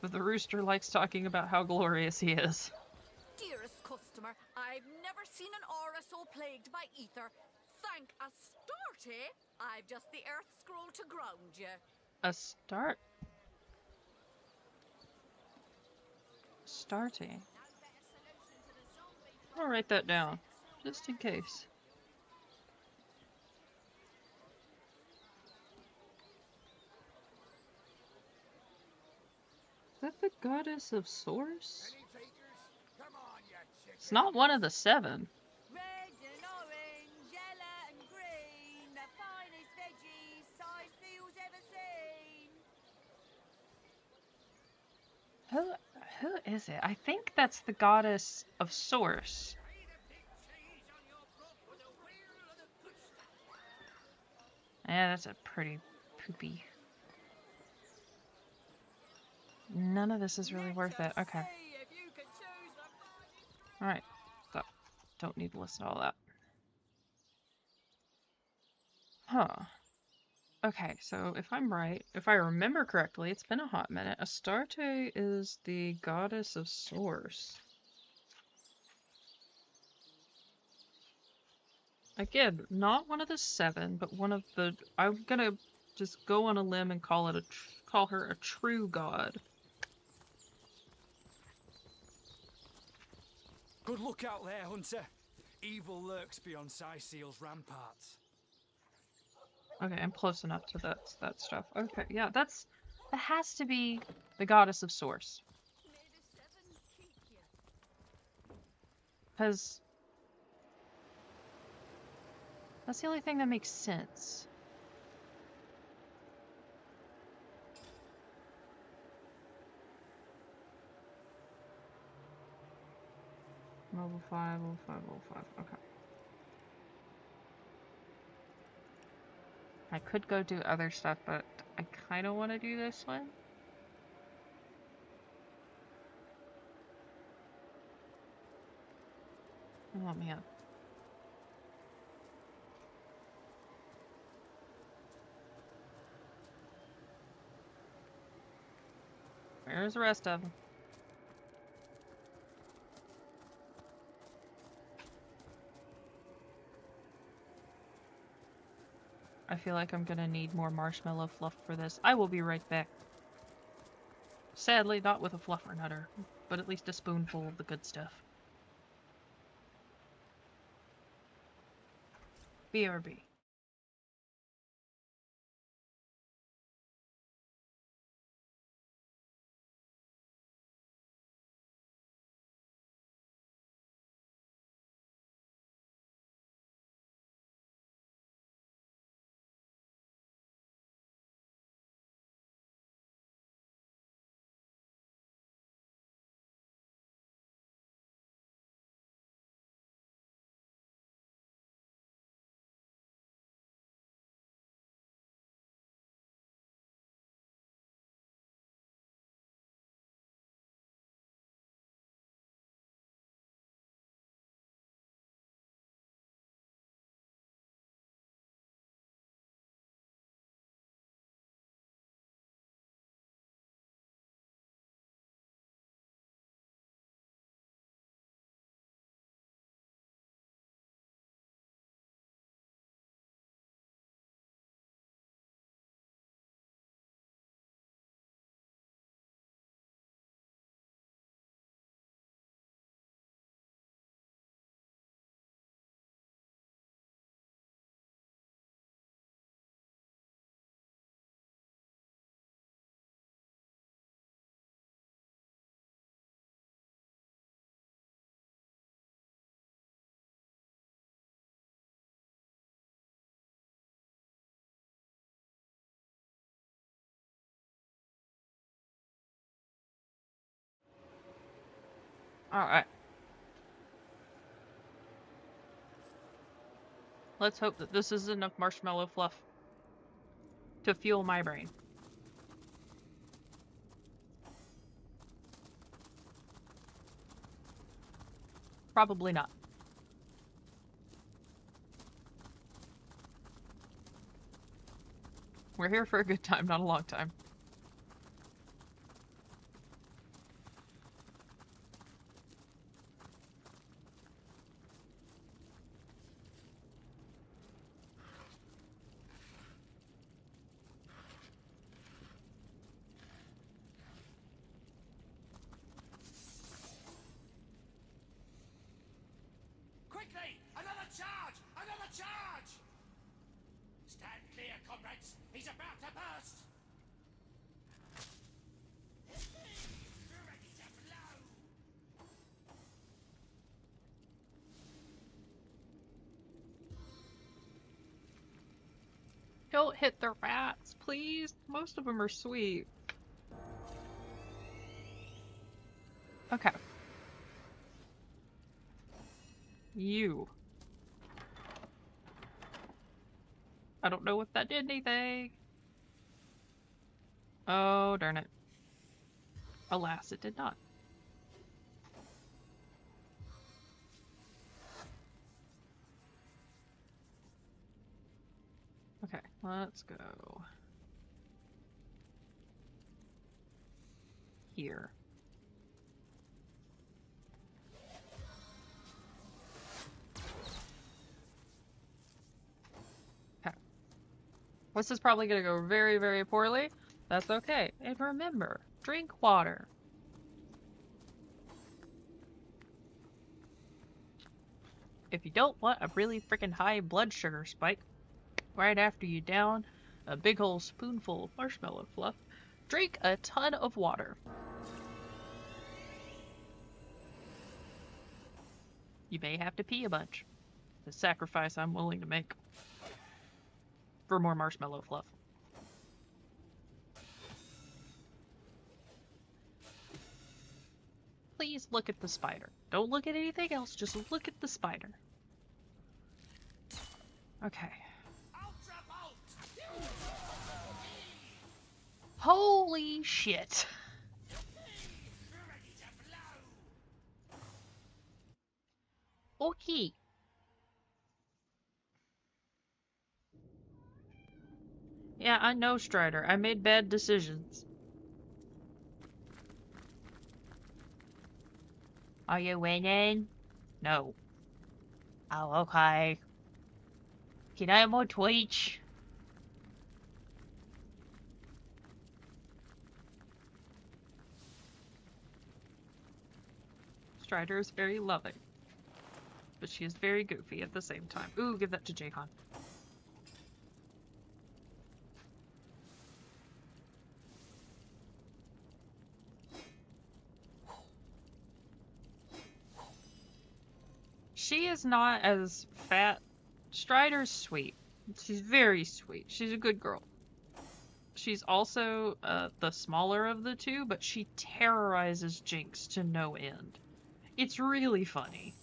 but the rooster likes talking about how glorious he is. Dearest customer, I've never seen an aura so plagued by ether. Thank Astarte, I've just the earth scroll to ground you. A start? Starting. I'll write that down, just in case. Is that the goddess of source? Any takers? Come on, you chicken. It's not one of the 7. Red and orange, yellow and green, the finest veggies size seals ever seen. Who is it? I think that's the goddess of source. Yeah, that's a pretty poopy. None of this is really worth it. Okay. Alright. Don't need to listen to all that. Huh. Okay, so if I'm right, if I remember correctly, it's been a hot minute. Astarte is the goddess of source. Again, not one of the 7, but one of the... I'm gonna just go on a limb and call her a true god. Good luck out there, Hunter. Evil lurks beyond Seal's ramparts. Okay, I'm close enough to that stuff. Okay, yeah, that has to be the goddess of source. Because that's the only thing that makes sense. Level 5, level 5, level 5. Okay. I could go do other stuff, but I kind of want to do this one. Oh man. Where's the rest of them? I feel like I'm gonna need more marshmallow fluff for this. I will be right back. Sadly, not with a fluffer nutter, but at least a spoonful of the good stuff. BRB. Alright. Let's hope that this is enough marshmallow fluff to fuel my brain. Probably not. We're here for a good time, not a long time. Quickly! Another charge! Another charge! Stand clear, comrades! He's about to burst! Ready to blow! Don't hit the rats, please. Most of them are sweet. Okay. You. I don't know if that did anything. Oh, darn it. Alas, it did not. Okay, let's go here. Okay. This is probably going to go very, very poorly. That's okay. And remember, drink water. If you don't want a really freaking high blood sugar spike right after you down a big ol' spoonful of marshmallow fluff, drink a ton of water. You may have to pee a bunch. The sacrifice I'm willing to make for more marshmallow fluff. Please look at the spider. Don't look at anything else, just look at the spider. Okay. Holy shit. Okay. Yeah, I know, Strider. I made bad decisions. Are you winning? No. Oh, okay. Can I have more Twitch? Strider is very loving. But she is very goofy at the same time. Ooh, give that to Jahan. She is not as fat. Strider's sweet. She's very sweet. She's a good girl. She's also the smaller of the two, but she terrorizes Jinx to no end. It's really funny.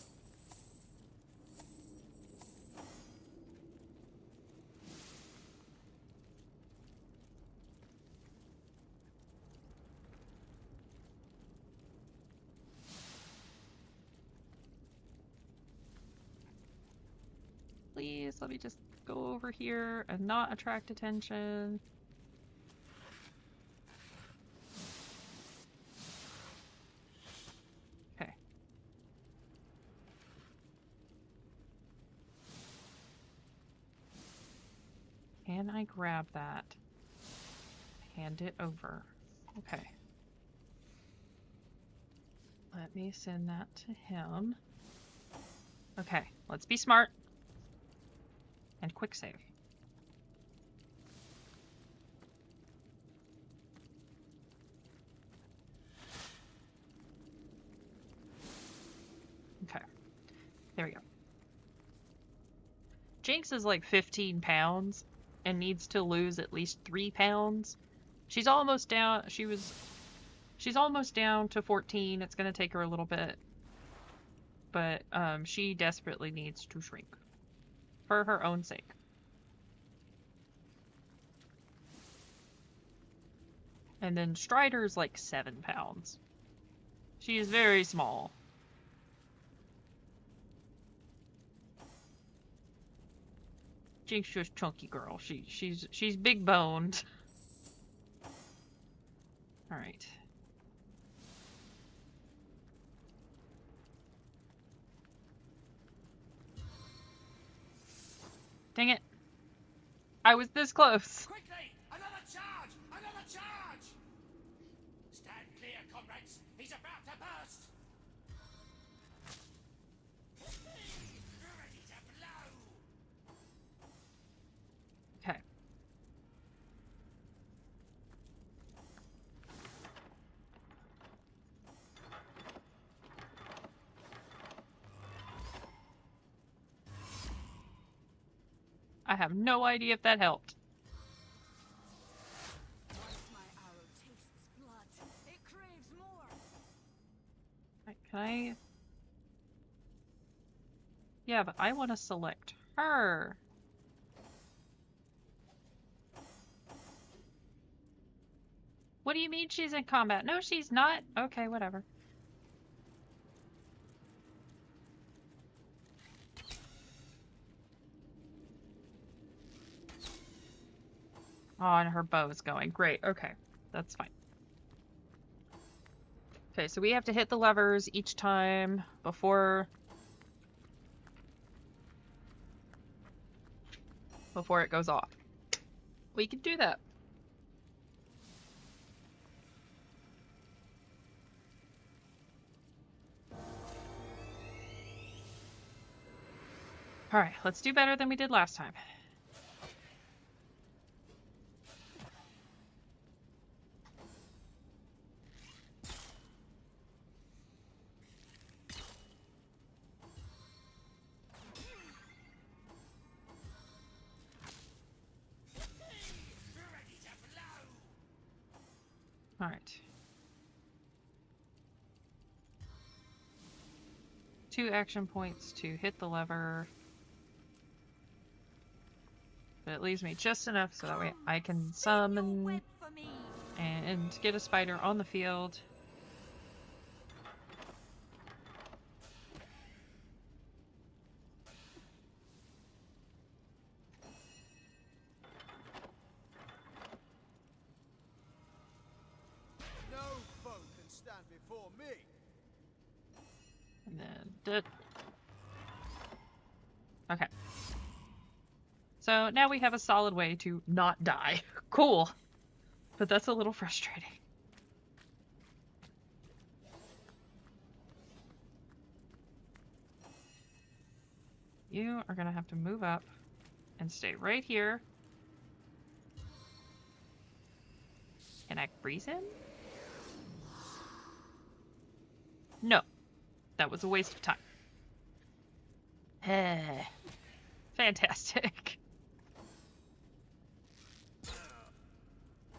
Please, let me just go over here and not attract attention. Okay. Can I grab that? Hand it over. Okay. Let me send that to him. Okay, let's be smart. And quick save. Okay. There we go. Jinx is like 15 pounds and needs to lose at least 3 pounds. She's almost down. She's almost down to 14. It's going to take her a little bit. But she desperately needs to shrink. For her own sake. And then Strider's like 7 pounds. She is very small. Jinx just chunky girl. She's big boned. All right. Dang it. I was this close. Quickly! Another charge! Another charge! Stand clear, comrades. He's about to burst. Ready to blow. Okay. I have no idea if that helped. Once my arrow tastes blood, it craves more. Right, can I? Yeah, but I want to select her. What do you mean she's in combat? No, she's not. Okay, whatever. Oh, and her bow is going. Great. Okay. That's fine. Okay, so we have to hit the levers each time before it goes off. We can do that. All right, let's do better than we did last time. Ready to blow. All right. 2 action points to hit the lever. But it leaves me just enough so that way I can summon and get a spider on the field. No foe can stand before me. And then... Okay. So now we have a solid way to not die. Cool. But that's a little frustrating. You are gonna have to move up and stay right here. Can I freeze him? No. That was a waste of time. Fantastic.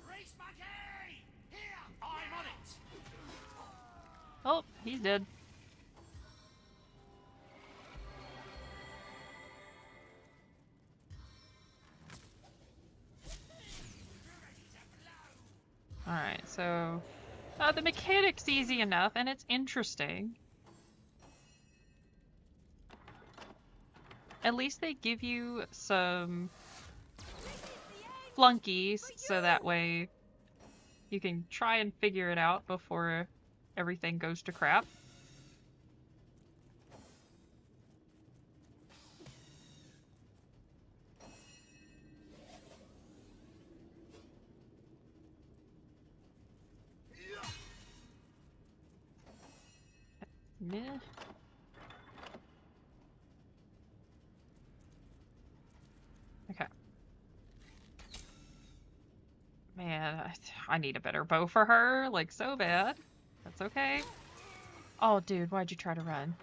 Reese Monkey! Here! I'm on it! Oh, he's dead. Alright, so the mechanic's easy enough, and it's interesting. At least they give you some flunkies, so that way you can try and figure it out before everything goes to crap. Meh. Okay. Man, I need a better bow for her, like so bad. That's okay. Oh, dude, why'd you try to run?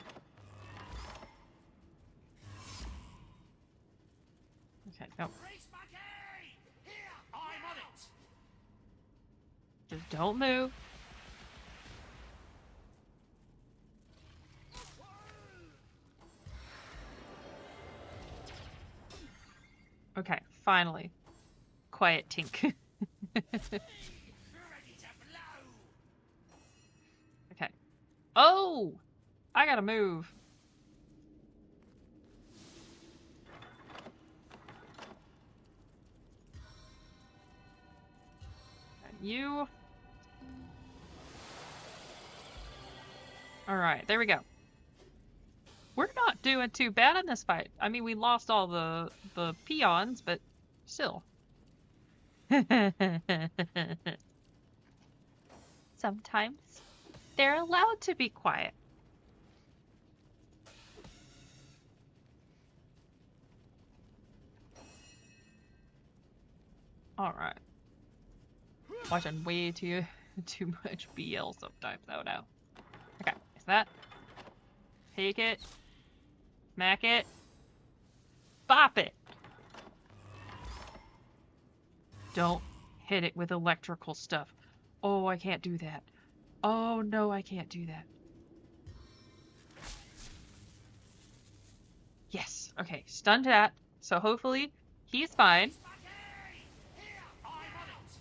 Okay, no. Reese Monkey! Here! I'm on it! Just don't move. Okay, finally. Quiet Tink. Ready to blow! Okay. Oh! I gotta move. And you. Alright, there we go. We're not doing too bad in this fight. I mean, we lost all the peons, but still. Sometimes they're allowed to be quiet. Alright. Watching way too much BL sometimes. Oh no. Okay, is that? Take it. Smack it. Bop it! Don't hit it with electrical stuff. Oh, I can't do that. Oh no, I can't do that. Yes, okay, stunned that. So hopefully he's fine. Monkey! Here! I'm on it!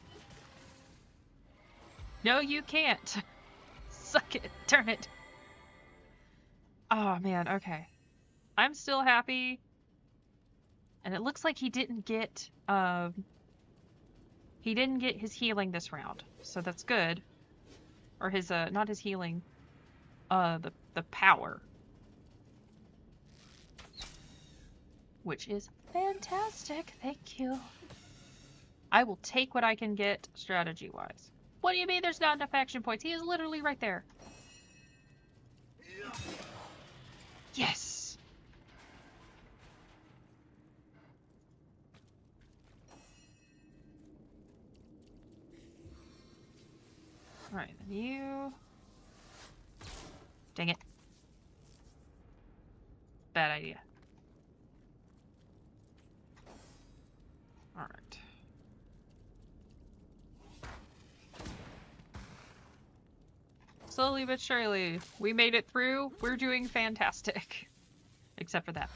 No, you can't. Suck it. Turn it. Oh man, okay. I'm still happy. And it looks like he didn't get his healing this round. So that's good. Or his not his healing. The power. Which is fantastic. Thank you. I will take what I can get strategy-wise. What do you mean there's not enough action points? He is literally right there. Yes! Alright, then you... Dang it. Bad idea. Alright. Slowly but surely, we made it through. We're doing fantastic. Except for that.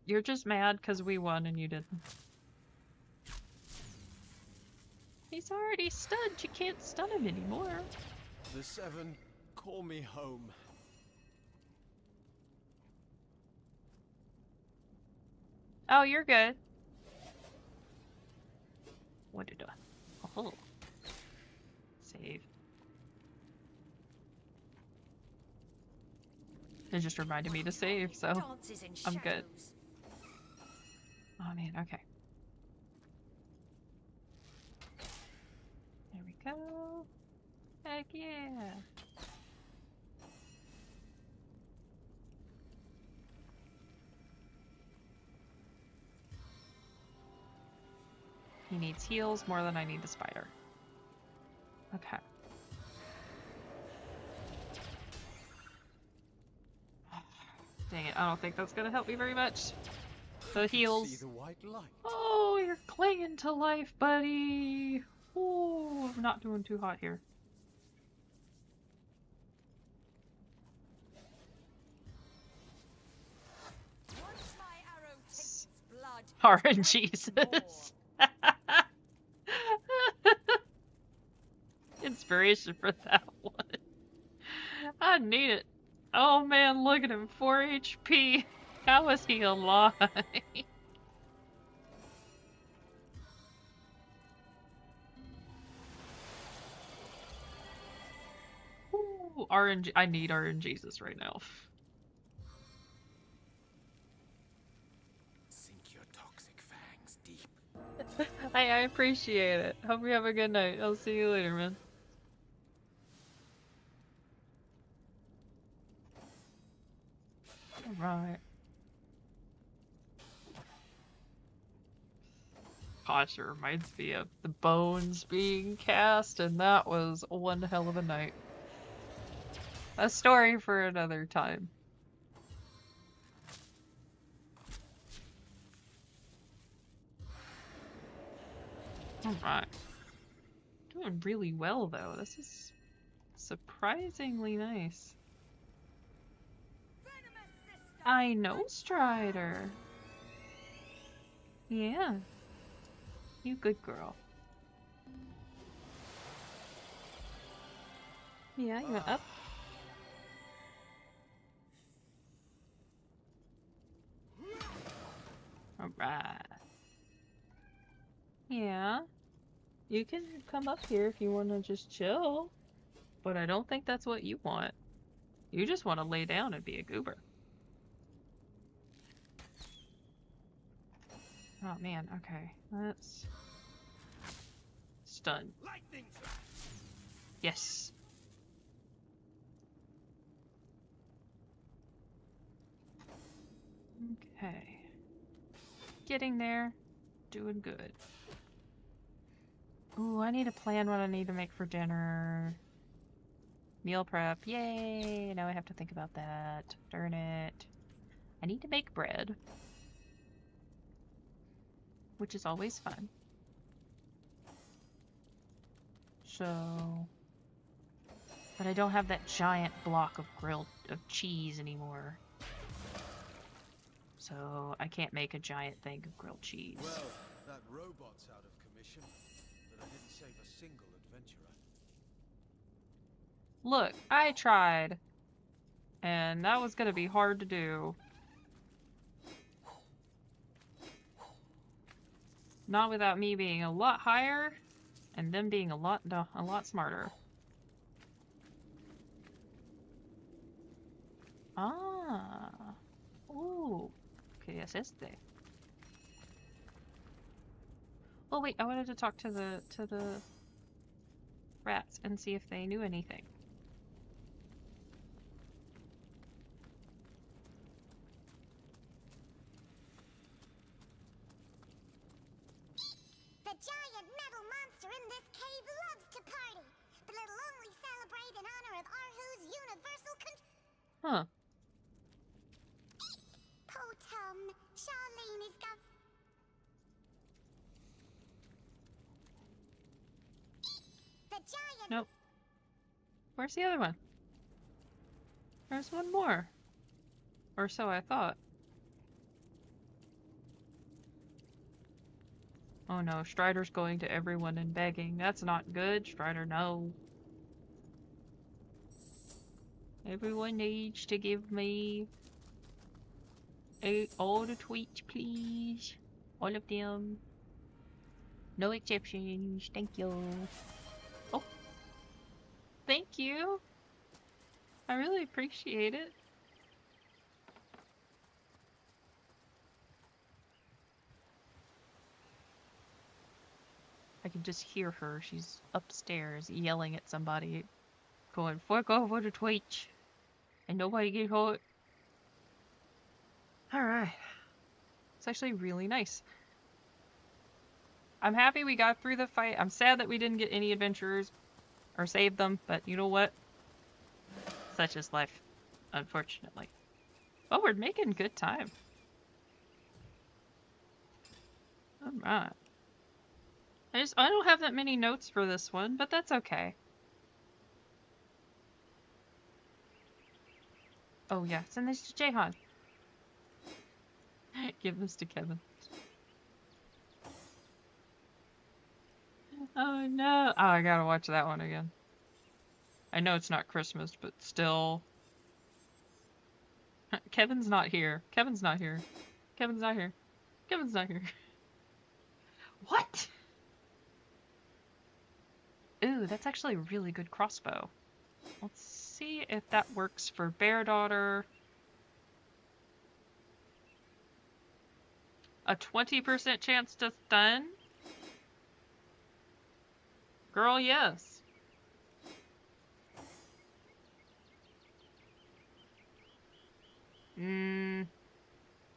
You're just mad because we won and you didn't. He's already stunned. You can't stun him anymore. The Seven, call me home. Oh, you're good. What did I do? Oh. Save. It just reminded me to save, so I'm good. Oh man, okay. There we go. Heck yeah. He needs heals more than I need the spider. Okay. Dang it, I don't think that's gonna help me very much. The See heals. the white light. Oh, you're clinging to life, buddy. Ooh, I'm not doing too hot here. Once my arrow tastes blood, RNGesus. Inspiration for that one. I need it. Oh man, look at him. 4 HP. How is he alive? Ooh, RNG. I need RNGesus right now. Sink your toxic fangs deep. I appreciate it. Hope you have a good night. I'll see you later, man. Alright. Gosh, it reminds me of the bones being cast, and that was one hell of a night. A story for another time. Alright. Doing really well, though. This is surprisingly nice. I know, Strider. Yeah. You good girl. Yeah, you went up. Alright. Yeah. You can come up here if you want to just chill. But I don't think that's what you want. You just want to lay down and be a goober. Oh man, okay. Let's... Stun. Lightning flash. Yes. Okay. Getting there. Doing good. Ooh, I need to plan what I need to make for dinner. Meal prep. Yay! Now I have to think about that. Darn it. I need to make bread. Which is always fun. So... But I don't have that giant block of cheese anymore. So I can't make a giant thing of grilled cheese. Well, that robot's out of commission, but I didn't save a single adventurer. Look, I tried. And that was gonna be hard to do. Not without me being a lot higher and them being a lot smarter. Ah. Ooh. ¿Qué es este? Oh wait, I wanted to talk to the rats and see if they knew anything. The giant metal monster in this cave loves to party, but it'll only celebrate in honor of Arhu's universal Huh. Potum, Charlene is gov. The giant. Nope. Where's the other one? There's one more. Or so I thought. Oh no, Strider's going to everyone and begging. That's not good, Strider, no. Everyone needs to give me all the tweets, please. All of them. No exceptions. Thank you. Oh. Thank you. I really appreciate it. I can just hear her. She's upstairs yelling at somebody, going, "Fuck off with the tweet, and nobody get hurt." Alright. It's actually really nice. I'm happy we got through the fight. I'm sad that we didn't get any adventurers or save them, but you know what? Such is life, unfortunately. Oh, we're making good time. Alright. I don't have that many notes for this one, but that's okay. Oh yeah, send this to Jahan. Give this to Kevin. Oh no! Oh, I gotta watch that one again. I know it's not Christmas, but still. Kevin's not here. Kevin's not here. Kevin's not here. Kevin's not here. What? Ooh, that's actually a really good crossbow. Let's see if that works for Bear Daughter. A 20% chance to stun? Girl, yes.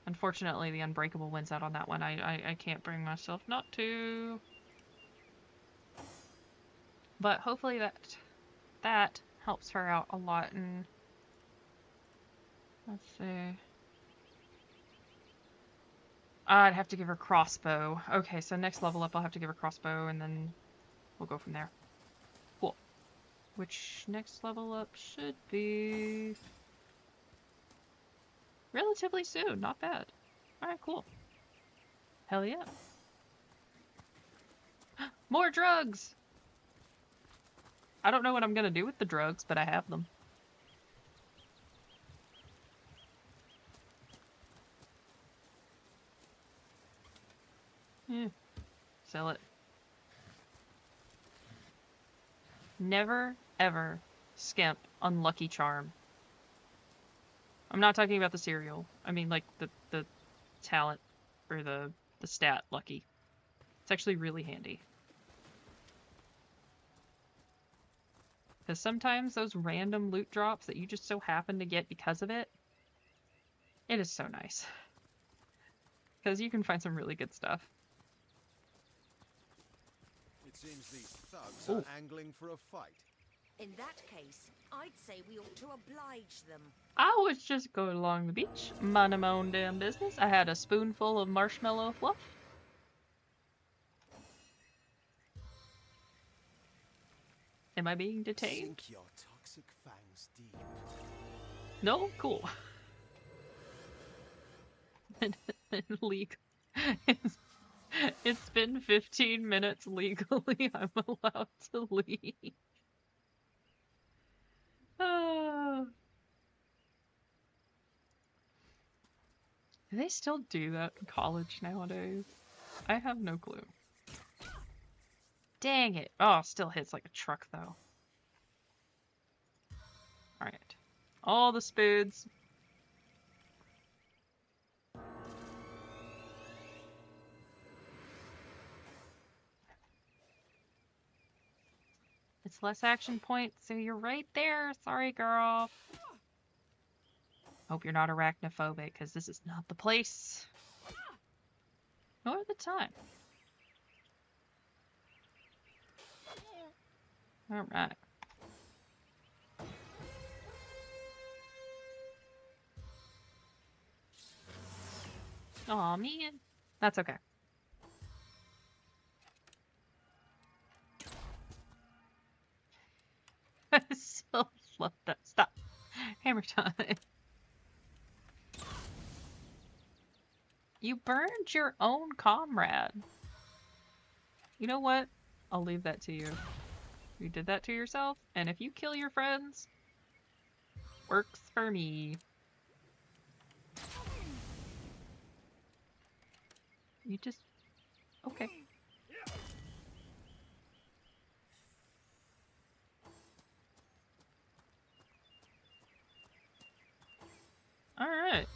Unfortunately, the Unbreakable wins out on that one. I can't bring myself not to. But hopefully that helps her out a lot. And let's see. I'd have to give her crossbow. Okay, so next level up I'll have to give her crossbow and then we'll go from there. Cool. Which next level up should be relatively soon. Not bad. Alright, cool. Hell yeah. More drugs! I don't know what I'm gonna do with the drugs, but I have them. Yeah. Sell it. Never, ever skimp on Lucky Charm. I'm not talking about the cereal. I mean, like, the talent, or the stat Lucky. It's actually really handy. Because sometimes those random loot drops that you just so happen to get because of it, it is so nice. Because you can find some really good stuff. It seems these thugs are angling for a fight. In that case, I'd say we ought to oblige them. I was just going along the beach, minding my own damn business. I had a spoonful of marshmallow fluff. Am I being detained? Sink your toxic fangs deep. No? Cool. Legal. It's been 15 minutes legally. I'm allowed to leave. Do they still do that in college nowadays? I have no clue. Dang it. Oh, still hits like a truck though. Alright. All the spoods. It's less action points, so you're right there. Sorry, girl. Hope you're not arachnophobic, because this is not the place. Nor the time. Alright. Aw, man. That's okay. I so love that. Stop. Hammer time. You burned your own comrade. You know what? I'll leave that to you. You did that to yourself, and if you kill your friends, works for me. You just... okay. Alright.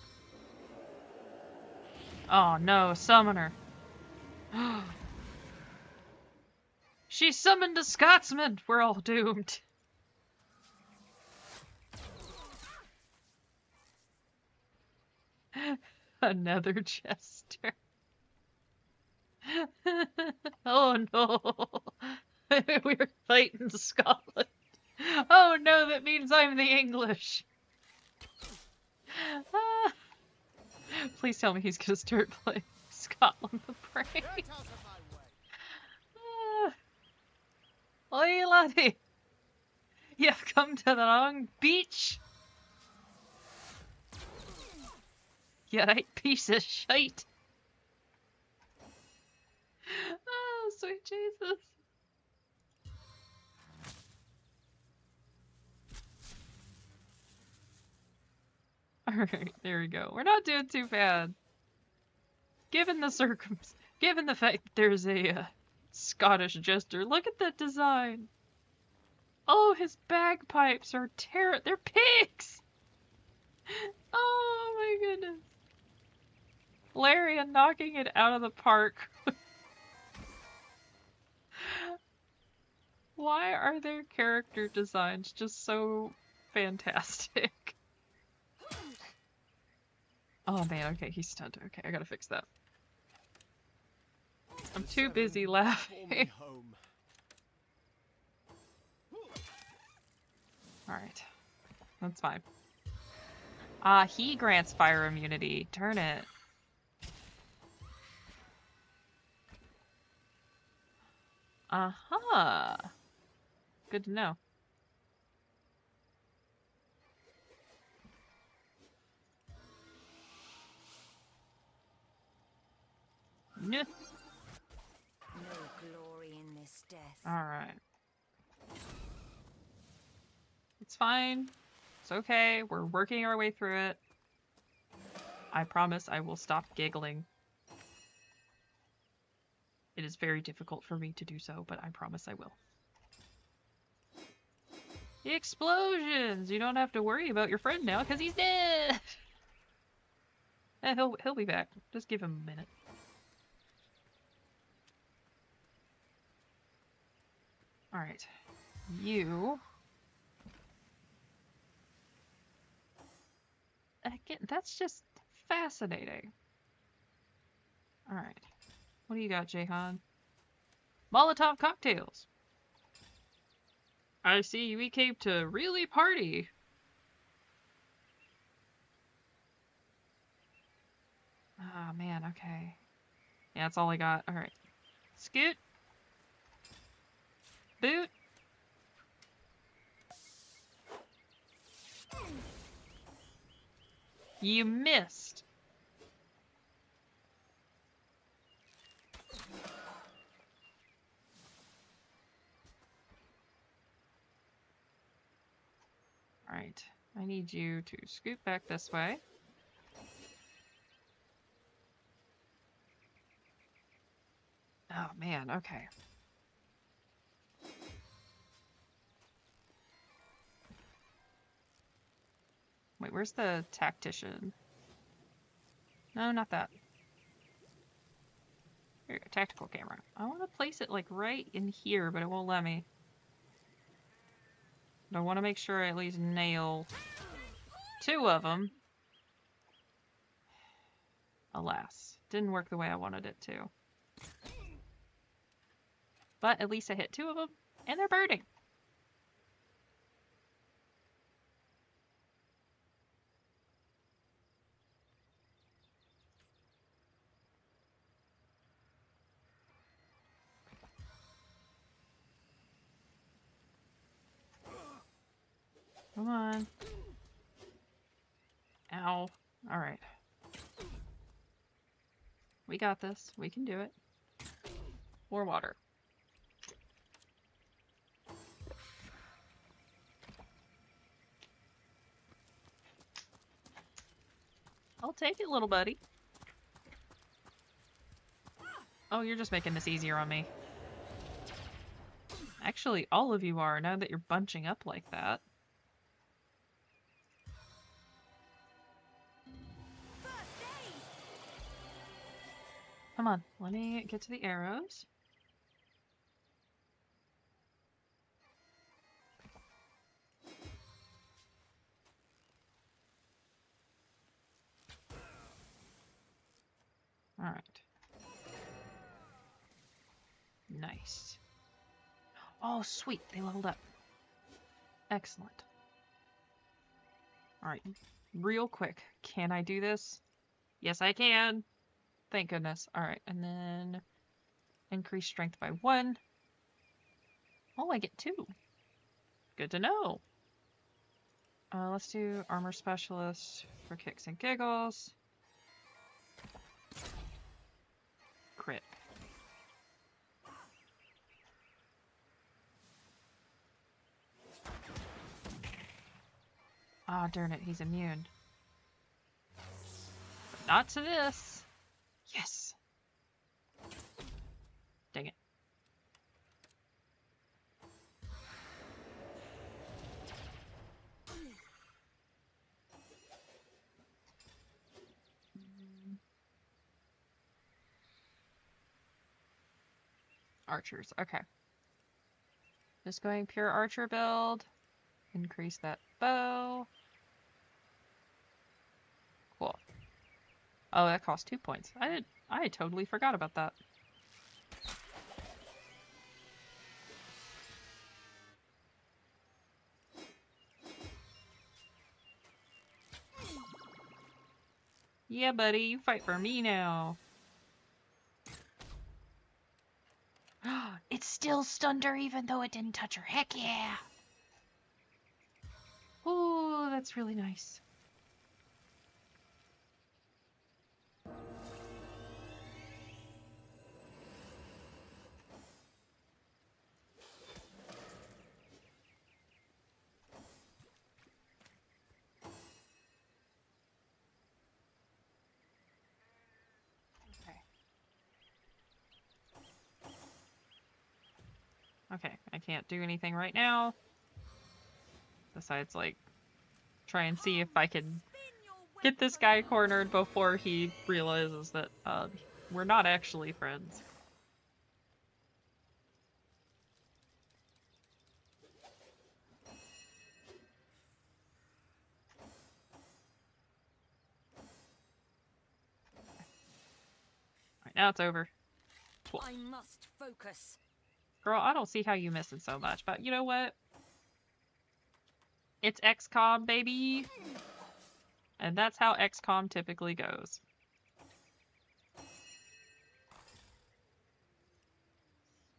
Oh no, summoner. She summoned a Scotsman! We're all doomed. Another jester. Oh no! We're fighting Scotland. Oh no, that means I'm the English. Ah. Please tell me he's gonna start playing Scotland the Brave. Get out of my way! Ah. Oi, laddie! You've come to the wrong beach! You right piece of shite! Oh, sweet Jesus. Alright, there we go. We're not doing too bad. Given the given the fact that there's a Scottish jester, look at that design! Oh, his bagpipes are they're pigs! Oh my goodness. Larry and knocking it out of the park. Why are their character designs just so fantastic? Oh man, okay, he's stunned. Okay, I gotta fix that. I'm too busy laughing. Alright. That's fine. He grants fire immunity. Turn it. Uh-huh. Good to know. No glory in this death. Alright. It's fine. It's okay. We're working our way through it. I promise I will stop giggling. It is very difficult for me to do so, but I promise I will. Explosions! You don't have to worry about your friend now, because he's dead! He'll be back. Just give him a minute. Alright. You... Again, that's just fascinating. Alright. What do you got, Jahan? Molotov cocktails! I see we came to really party. Oh man, okay. Yeah, that's all I got. Alright. Scoot! Boot! You missed! Alright, I need you to scoot back this way. Oh man, okay. Wait, where's the Tactician? No, not that. Here, tactical camera. I want to place it like right in here, but it won't let me. I want to make sure I at least nail 2 of them. Alas, didn't work the way I wanted it to. But at least I hit 2 of them, and they're burning. Come on. Ow. Alright. We got this. We can do it. More water. I'll take it, little buddy. Oh, you're just making this easier on me. Actually, all of you are, now that you're bunching up like that. Come on, let me get to the arrows. Alright. Nice. Oh, sweet. They leveled up. Excellent. Alright. Real quick. Can I do this? Yes, I can. Thank goodness. Alright, and then increase strength by 1. Oh, I get 2. Good to know. Let's do armor specialist for kicks and giggles. Crit. Ah, darn it, he's immune. But not to this. Yes. Dang it. Archers, okay. Just going pure archer build. Increase that bow. Cool. Oh, that cost 2 points. I totally forgot about that. Yeah, buddy, you fight for me now. It still stunned her even though it didn't touch her. Heck yeah! Ooh, that's really nice. Okay, I can't do anything right now. Besides, like, try and see if I can get this guy cornered before he realizes that we're not actually friends. Alright, now it's over. Cool. I must focus. Girl, I don't see how you miss it so much, but you know what? It's XCOM, baby! And that's how XCOM typically goes.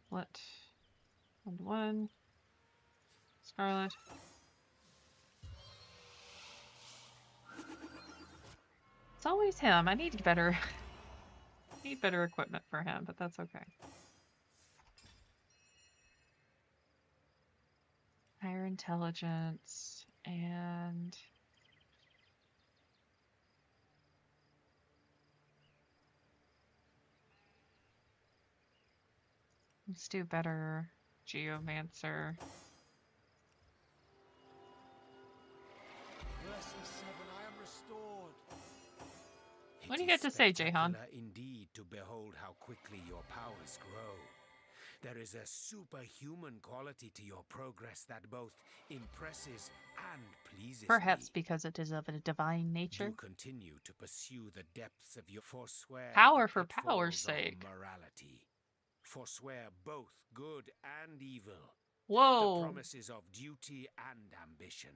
What? 1-1. Scarlet. It's always him. I need better equipment for him, but that's okay. Higher intelligence and let's do better Geomancer. Bless the seven, I am restored. What do you got to say, Jehan? Indeed, to behold how quickly your powers grow. There is a superhuman quality to your progress that both impresses and pleases Perhaps me. because it is of a divine nature. You continue to pursue the depths of your forswear Power the for power's pitfalls of sake. morality. Forswear both good and evil. Whoa! The promises of duty and ambition.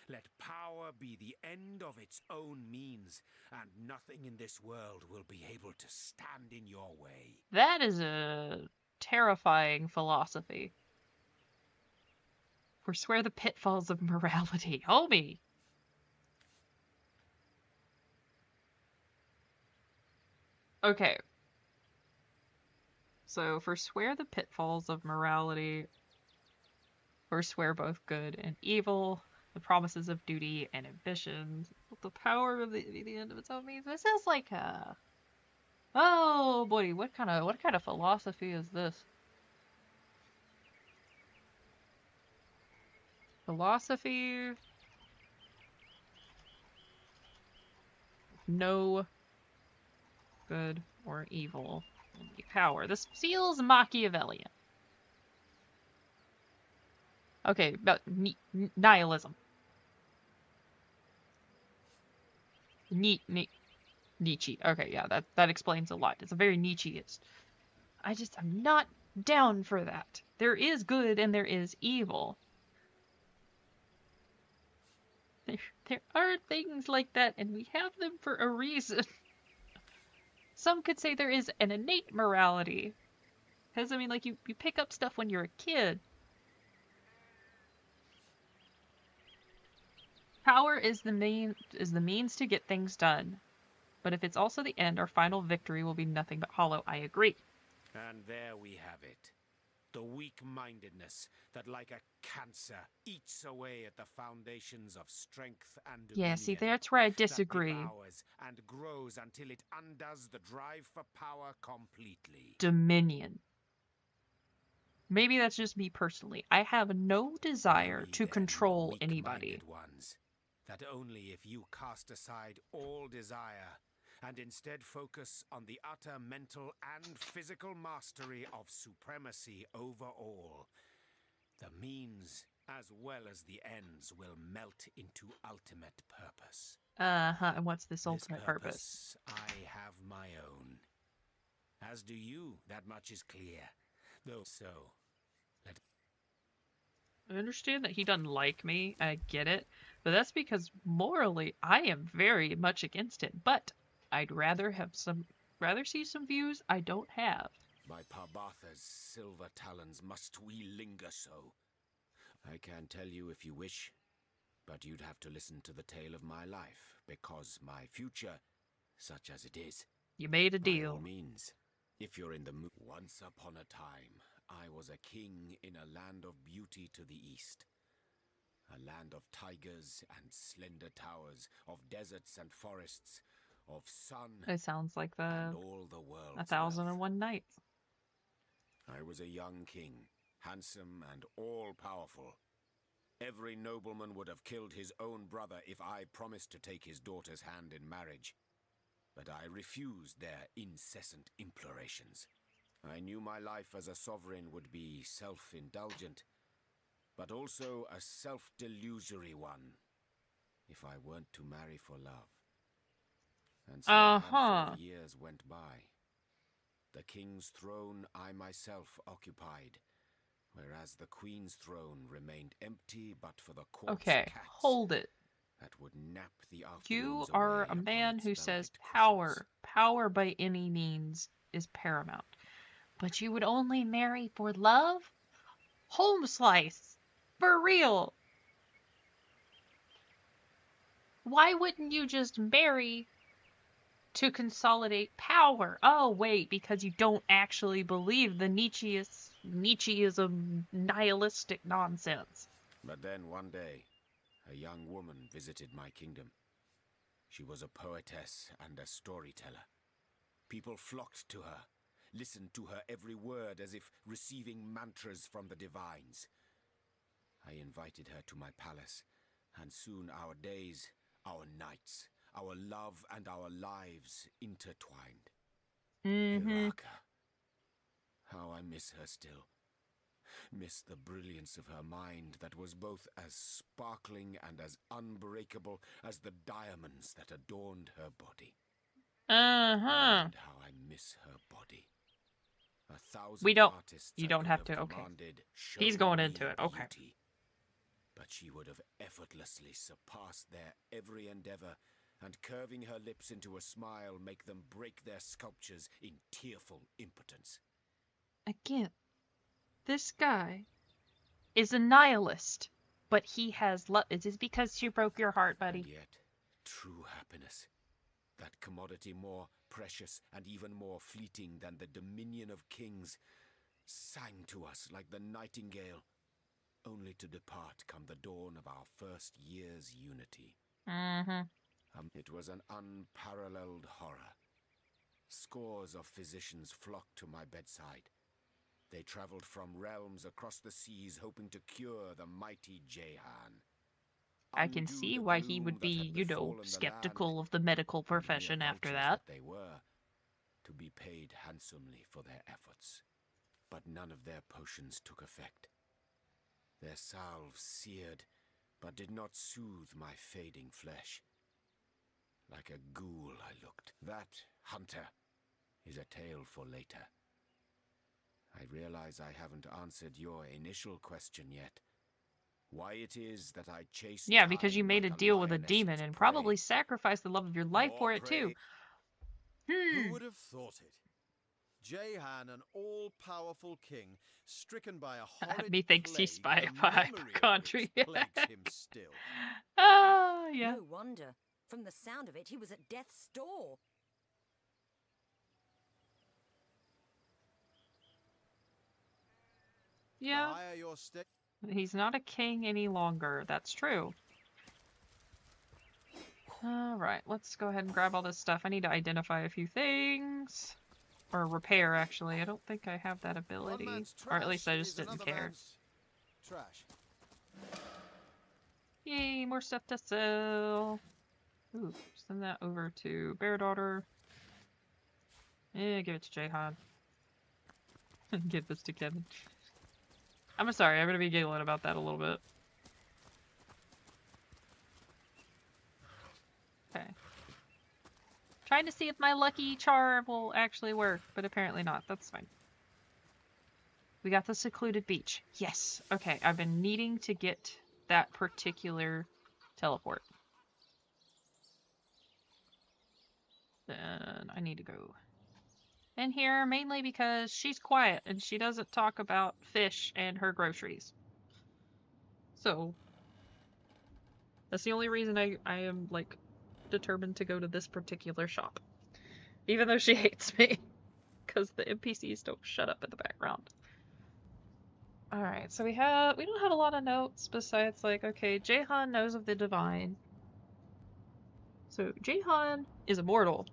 Let power be the end of its own means, and nothing in this world will be able to stand in your way. That is a terrifying philosophy. Forswear the pitfalls of morality. Homie! Okay. So, forswear the pitfalls of morality. Forswear both good and evil. The promises of duty and ambitions. The power of the end of its own means. This is like a... Oh, boy, what kind of philosophy is this? Philosophy... No good or evil. Only power. This feels Machiavellian. Okay, about nihilism. Nietzsche. Okay, yeah, that explains a lot. It's a very Nietzscheist. I'm not down for that. There is good and there is evil. There are things like that, and we have them for a reason. Some could say there is an innate morality. Because, I mean, like, you pick up stuff when you're a kid. Power is the means to get things done. But if it's also the end, our final victory will be nothing but hollow. I agree. And there we have it. The weak-mindedness that, like a cancer, eats away at the foundations of strength and dominion. Yeah, see, that's where I disagree. That devours and grows until it undoes the drive for power completely. Dominion. Maybe that's just me personally. I have no desire Worry, to then, control weak-minded anybody. Ones, that only if you cast aside all desire and instead focus on the utter mental and physical mastery of supremacy over all, the means as well as the ends will melt into ultimate purpose. Uh-huh, and what's this This ultimate purpose? I have my own. As do you, that much is clear. Though so, I understand that he doesn't like me, I get it, but that's because morally I am very much against it, but I'd rather see some views I don't have. by Parbatha's silver talons must we linger so? I can tell you if you wish, but you'd have to listen to the tale of my life, because my future, such as it is, You made a by all deal. means, if you're in the mood. Once upon a time, I was a king in a land of beauty to the east. A land of tigers and slender towers, of deserts and forests, of sun It sounds like and the all the world's 1001 Nights. I was a young king, handsome and all-powerful. Every nobleman would have killed his own brother if I promised to take his daughter's hand in marriage. But I refused their incessant implorations. I knew my life as a sovereign would be self-indulgent, but also a self-delusory one, if I weren't to marry for love. And so a handful of years went by. The king's throne I myself occupied, whereas the queen's throne remained empty but for the court's Okay, cats hold it. that would nap the You afternoons are away a upon man its who velvet says cushions. power. Power by any means is paramount. But you would only marry for love? Home slice. For real. Why wouldn't you just marry to consolidate power? Oh, wait, because you don't actually believe the Nietzscheism nihilistic nonsense. But then one day, a young woman visited my kingdom. She was a poetess and a storyteller. People flocked to her, listened to her every word as if receiving mantras from the divines. I invited her to my palace, and soon our days, our nights, our love and our lives intertwined. Hiraka. How I miss her still. Miss the brilliance of her mind that was both as sparkling and as unbreakable as the diamonds that adorned her body. And how I miss her body. 1,000 We don't. artists You I don't could have to. Okay. commanded He's showed going me into it. Okay. beauty. But she would have effortlessly surpassed their every endeavor, and curving her lips into a smile make them break their sculptures in tearful impotence. Again, this guy is a nihilist, but he has love. Is this because she broke your heart, buddy? And yet, true happiness, that commodity more precious and even more fleeting than the dominion of kings, sang to us like the nightingale, only to depart come the dawn of our first year's unity. It was an unparalleled horror. Scores of physicians flocked to my bedside. They traveled from realms across the seas hoping to cure the mighty Jehan. I can see why he would be, you know, skeptical of the medical profession after that. They were to be paid handsomely for their efforts. But none of their potions took effect. Their salves seared, but did not soothe my fading flesh. Like a ghoul I looked. That, hunter, is a tale for later. I realize I haven't answered your initial question yet. Why it is that I chase Yeah, because you time made like a deal with a lioness demon its and prey. probably sacrificed the love of your life More for it too. Who would have thought it? Jehan, an all-powerful king, stricken by a horrid Methinks he plague, spy the upon memory of country. which plagues him still. Ah, yeah. No wonder. From the sound of it, he was at death's door. The Yeah. higher your stick, He's not a king any longer. That's true. Alright, let's go ahead and grab all this stuff. I need to identify a few things. Or repair, actually. I don't think I have that one ability. man's Or at least trash I just is didn't another care. man's trash. Yay, more stuff to sell. Ooh, send that over to Bear Daughter. Give it to Jehan. Give this to Kevin. I'm sorry, I'm gonna be giggling about that a little bit. Okay. Trying to see if my lucky charm will actually work, but apparently not. That's fine. We got the secluded beach. Yes. Okay, I've been needing to get that particular teleport. Then I need to go in here mainly because she's quiet and she doesn't talk about fish and her groceries. So that's the only reason I am like determined to go to this particular shop. Even though she hates me. Because the NPCs don't shut up in the background. Alright, so we don't have a lot of notes besides like, okay, Jehan knows of the divine. So Jehan is immortal.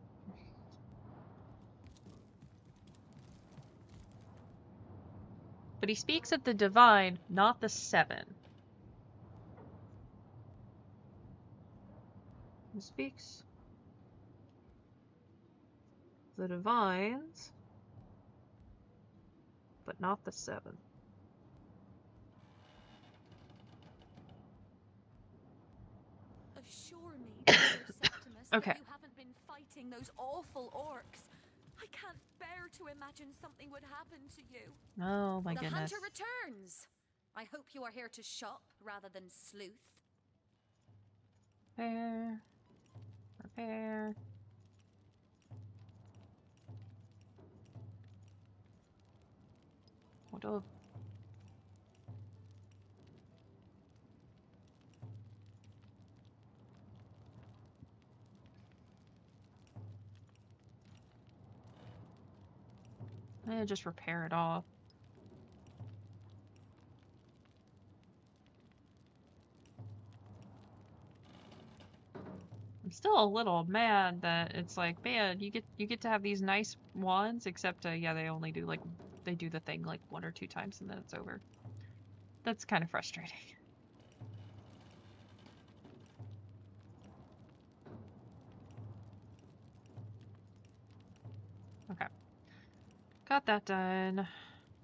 But he speaks of the divine, not the seven. He speaks the divines, but not the seven. Assure me, dear Septimus, Okay. that you haven't been fighting those awful orcs. I can't bear to imagine something would happen to you. Oh my the goodness. hunter returns. I hope you are here to shop rather than sleuth. Repair. Repair. What up? Just repair it off. I'm still a little mad that it's like, man, you get to have these nice wands, except yeah, they only do like they do the thing like 1 or 2 times and then it's over. That's kind of frustrating. Okay. Got that done.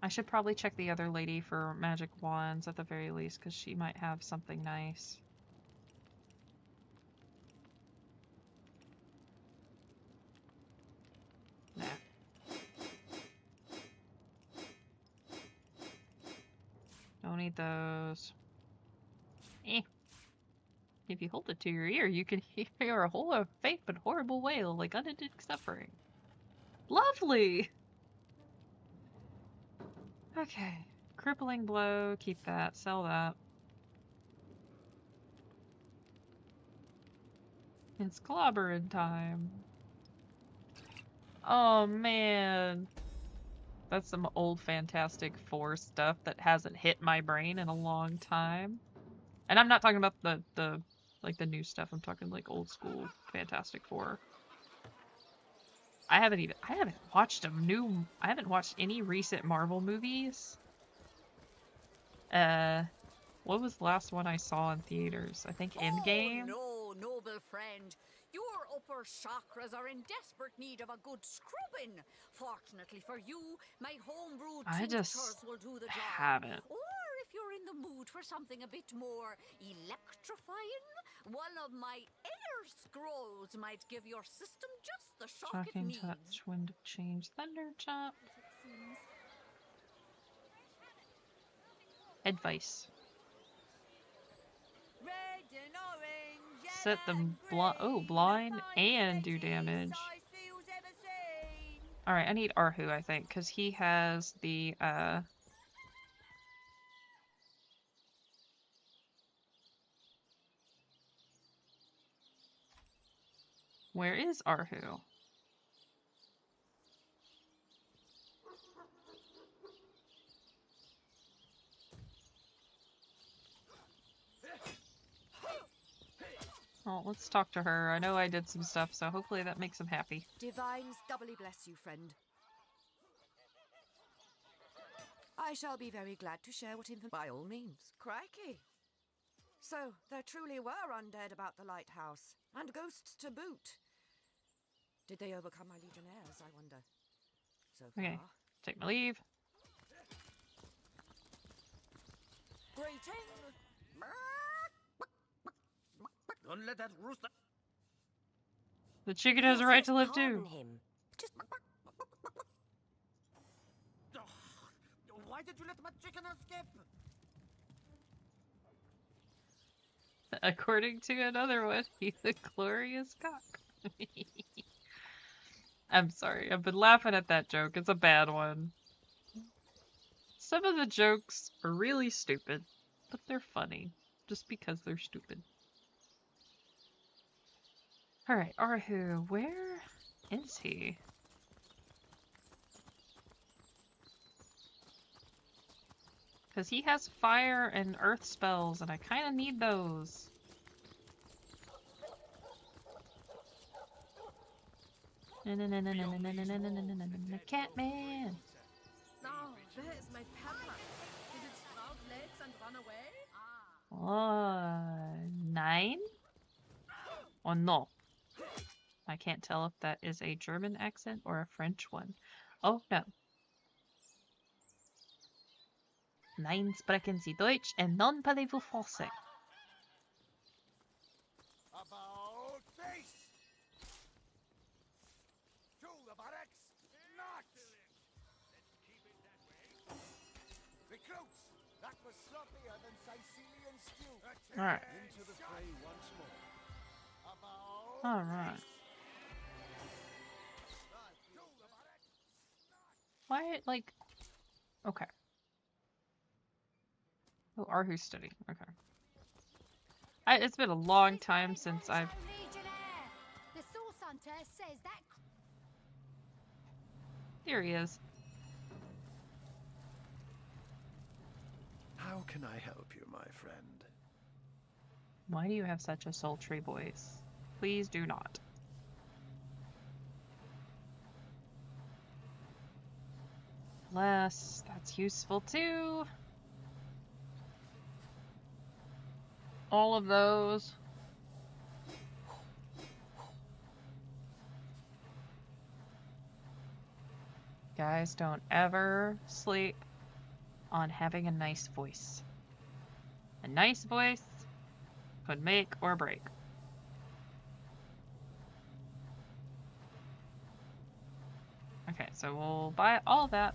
I should probably check the other lady for magic wands at the very least, because she might have something nice. Nah. Don't need those. Eh. If you hold it to your ear, you can hear a whole of faint but horrible wail like unending suffering. Lovely! Okay. Crippling blow, keep that, sell that. It's clobbering time. Oh man. That's some old Fantastic Four stuff that hasn't hit my brain in a long time. And I'm not talking about the like the new stuff. I'm talking like old school Fantastic Four. I haven't watched I haven't watched any recent Marvel movies. What was the last one I saw in theaters? I think Endgame. Oh, no, noble friend. Your upper chakras are in desperate need of a good scrubbing. Fortunately for you, my homebrewed I just tinctures will do the job. haven't. Or if you're in the mood for something a bit more electrifying, one of my air scrolls might give your system just the shock it Shocking needs. touch, wind of change, thunder chop. Advice. Red and orange, Set them blind and do damage. Alright, I need Arhu, I think, because he has the, Where is Arhu? Oh, let's talk to her. I know I did some stuff, so hopefully that makes him happy. Divines doubly bless you, friend. I shall be very glad to share what information. By all means. Crikey. So, there truly were undead about the lighthouse, and ghosts to boot. Did they overcome my legionnaires, I wonder? So far. Okay, take my leave. Greeting! Don't let that rooster. The chicken has a right to live Pardon too. him. Just Why did you let my chicken escape? According to another one, he's a glorious cock. I'm sorry, I've been laughing at that joke. It's a bad one. Some of the jokes are really stupid, but they're funny, just because they're stupid. Alright, Arhu, where is he? Because he has fire and earth spells, and I kind of need those. Catman! No, where is my pepper? Did it sprout legs and run away? Oh, 9? Or no? I can't tell if that is a German accent or a French one. Oh no. Nein sprechen Sie Deutsch and non parlez-vous français. About face! To the barracks! Not! Let's keep it that way. Recruits! That was sloppier than Sicilian stew. Alright. Into the fray once more. About Alright. Why, like... Okay. Oh, Arhu's studying. Okay. It's been a long time since I've... The Source Hunter says that. Here he is. How can I help you, my friend? Why do you have such a sultry voice? Please do not. Unless that's useful too. All of those. Guys, don't ever sleep on having a nice voice. A nice voice could make or break. Okay, so we'll buy all of that.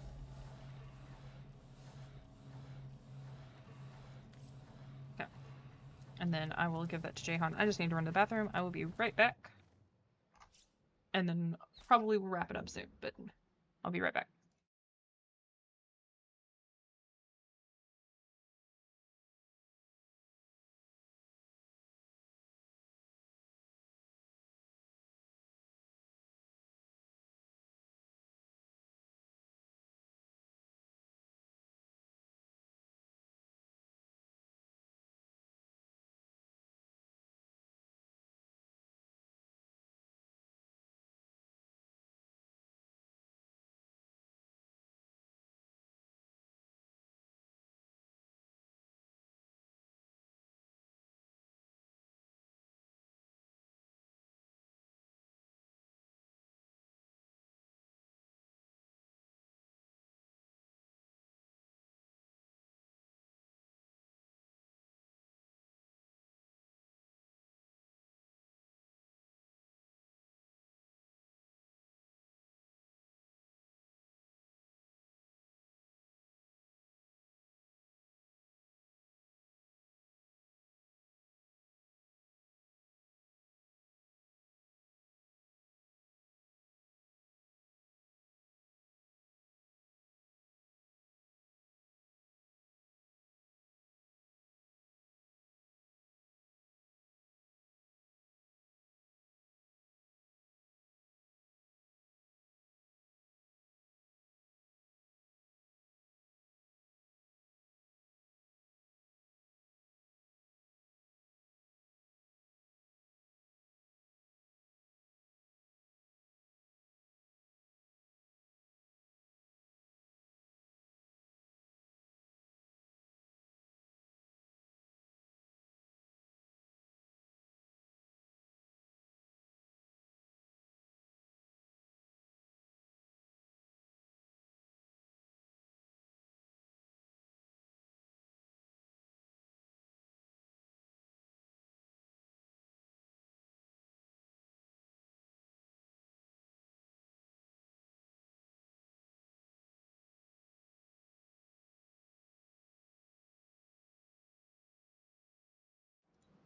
Okay. And then I will give that to Jahan. I just need to run to the bathroom. I will be right back. And then probably we'll wrap it up soon, but I'll be right back.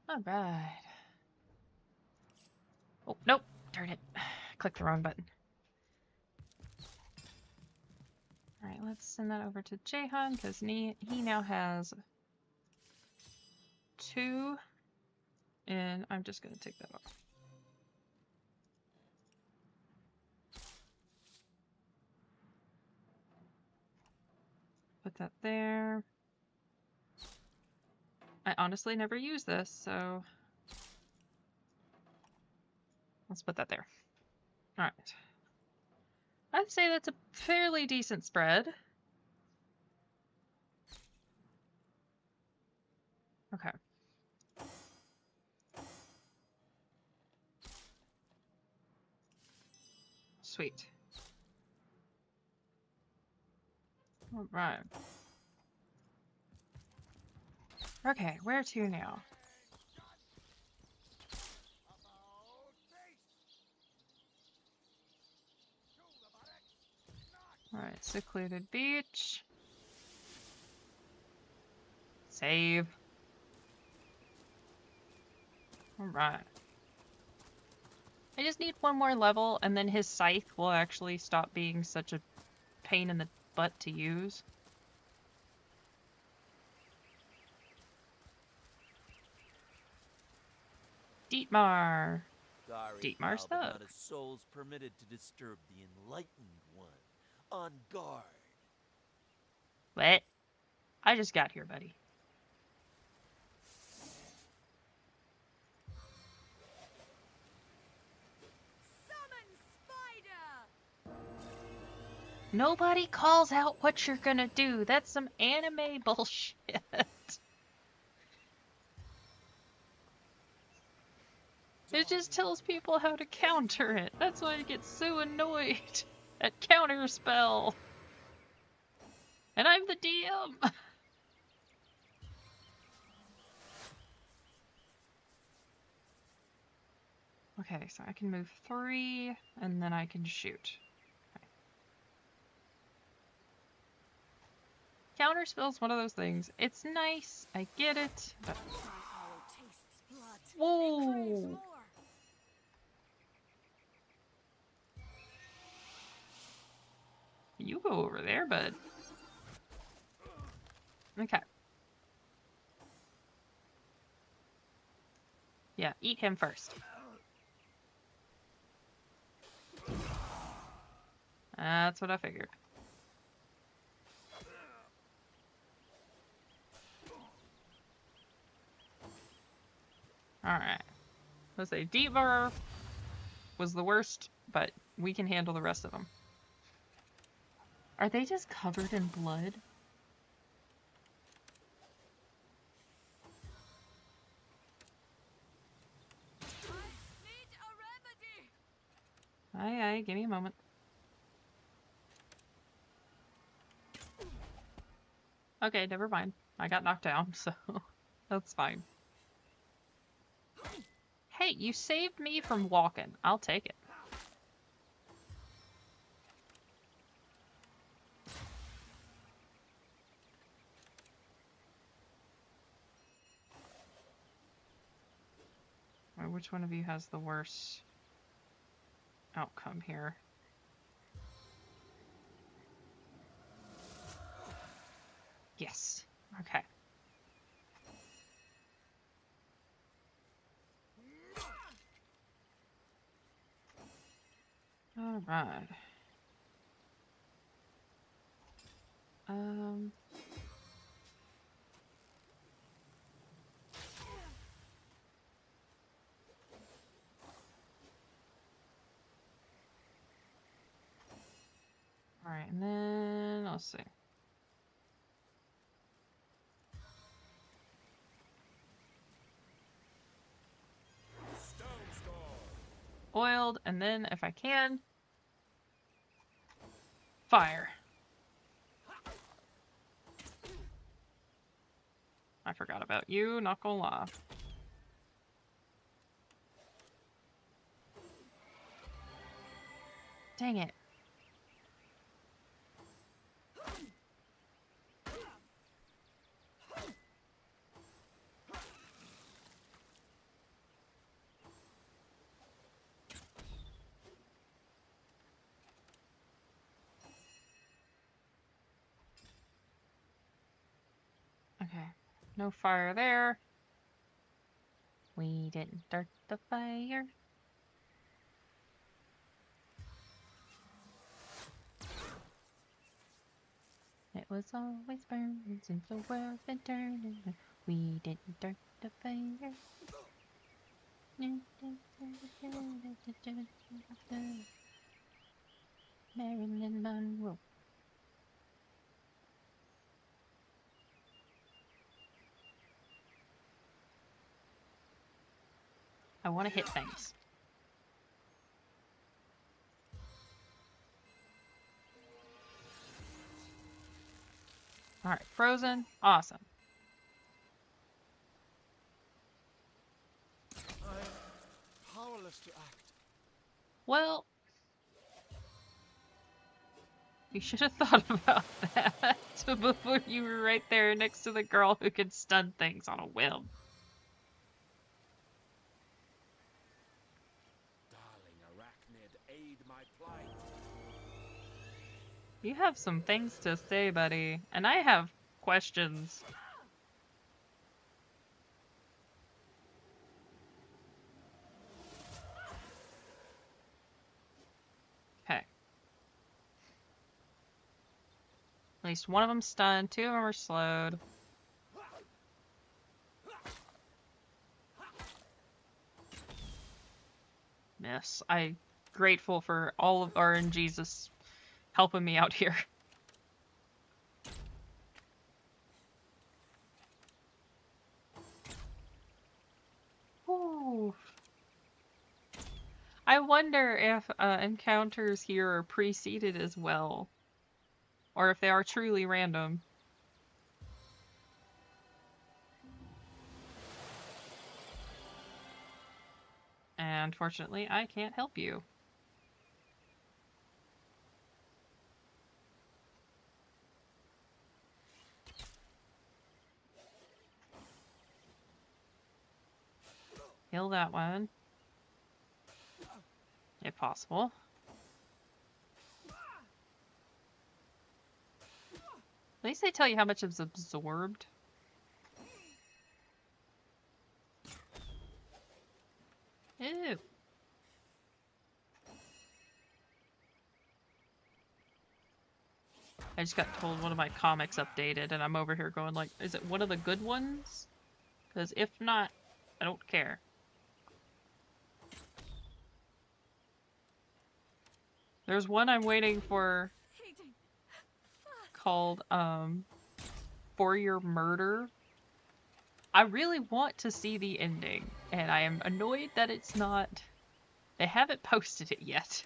Alright. Oh, nope. Darn it. Clicked the wrong button. Alright, let's send that over to Jahan, because he now has 2. And I'm just going to take that off. Put that there. I honestly never use this, so let's put that there. Alright. I'd say that's a fairly decent spread. Okay. Sweet. Alright. Okay, where to now? Alright, secluded beach. Save. Alright. I just need one more level, and then his scythe will actually stop being such a pain in the butt to use. Dietmar. Sorry, Dietmar's pal, but thug. not a soul's permitted to disturb the enlightened one. On guard. What? I just got here, buddy. Summon Spider! Nobody calls out what you're gonna do. That's some anime bullshit. It just tells people how to counter it. That's why I get so annoyed at counterspell. And I'm the DM. Okay, so I can move 3, and then I can shoot. Okay. Counterspell's one of those things. It's nice, I get it, but... Whoa! You go over there, bud. Okay. Yeah, eat him first. That's what I figured. Alright. Let's say Dietmar was the worst, but we can handle the rest of them. Are they just covered in blood? Aye, give me a moment. Okay, never mind. I got knocked down, so that's fine. Hey, you saved me from walking. I'll take it. Alright, which one of you has the worst outcome here? Yes. Okay. All right. All right, and then let's see. Oiled, and then if I can, fire. I forgot about you, not gonna lie. Dang it. Okay. No fire there. We didn't start the fire. It was always burning since the world's been turning. We didn't start the fire. Marilyn Monroe. I want to hit things. Alright, frozen. Awesome. I'm powerless to act. Well, you should have thought about that before you were right there next to the girl who could stun things on a whim. Darling Arachnid, aid my plight. You have some things to say, buddy, and I have questions. Okay. At least one of them's stunned, 2 of them are slowed. Miss. I'm grateful for all of RNG's helping me out here. Ooh. I wonder if encounters here are preceded as well, or if they are truly random. And fortunately, I can't help you. Kill that one. If possible. At least they tell you how much is absorbed. Ew. I just got told one of my comics updated, and I'm over here going like, is it one of the good ones? Because if not, I don't care. There's one I'm waiting for called, For Your Murder. I really want to see the ending, and I am annoyed that it's not... They haven't posted it yet.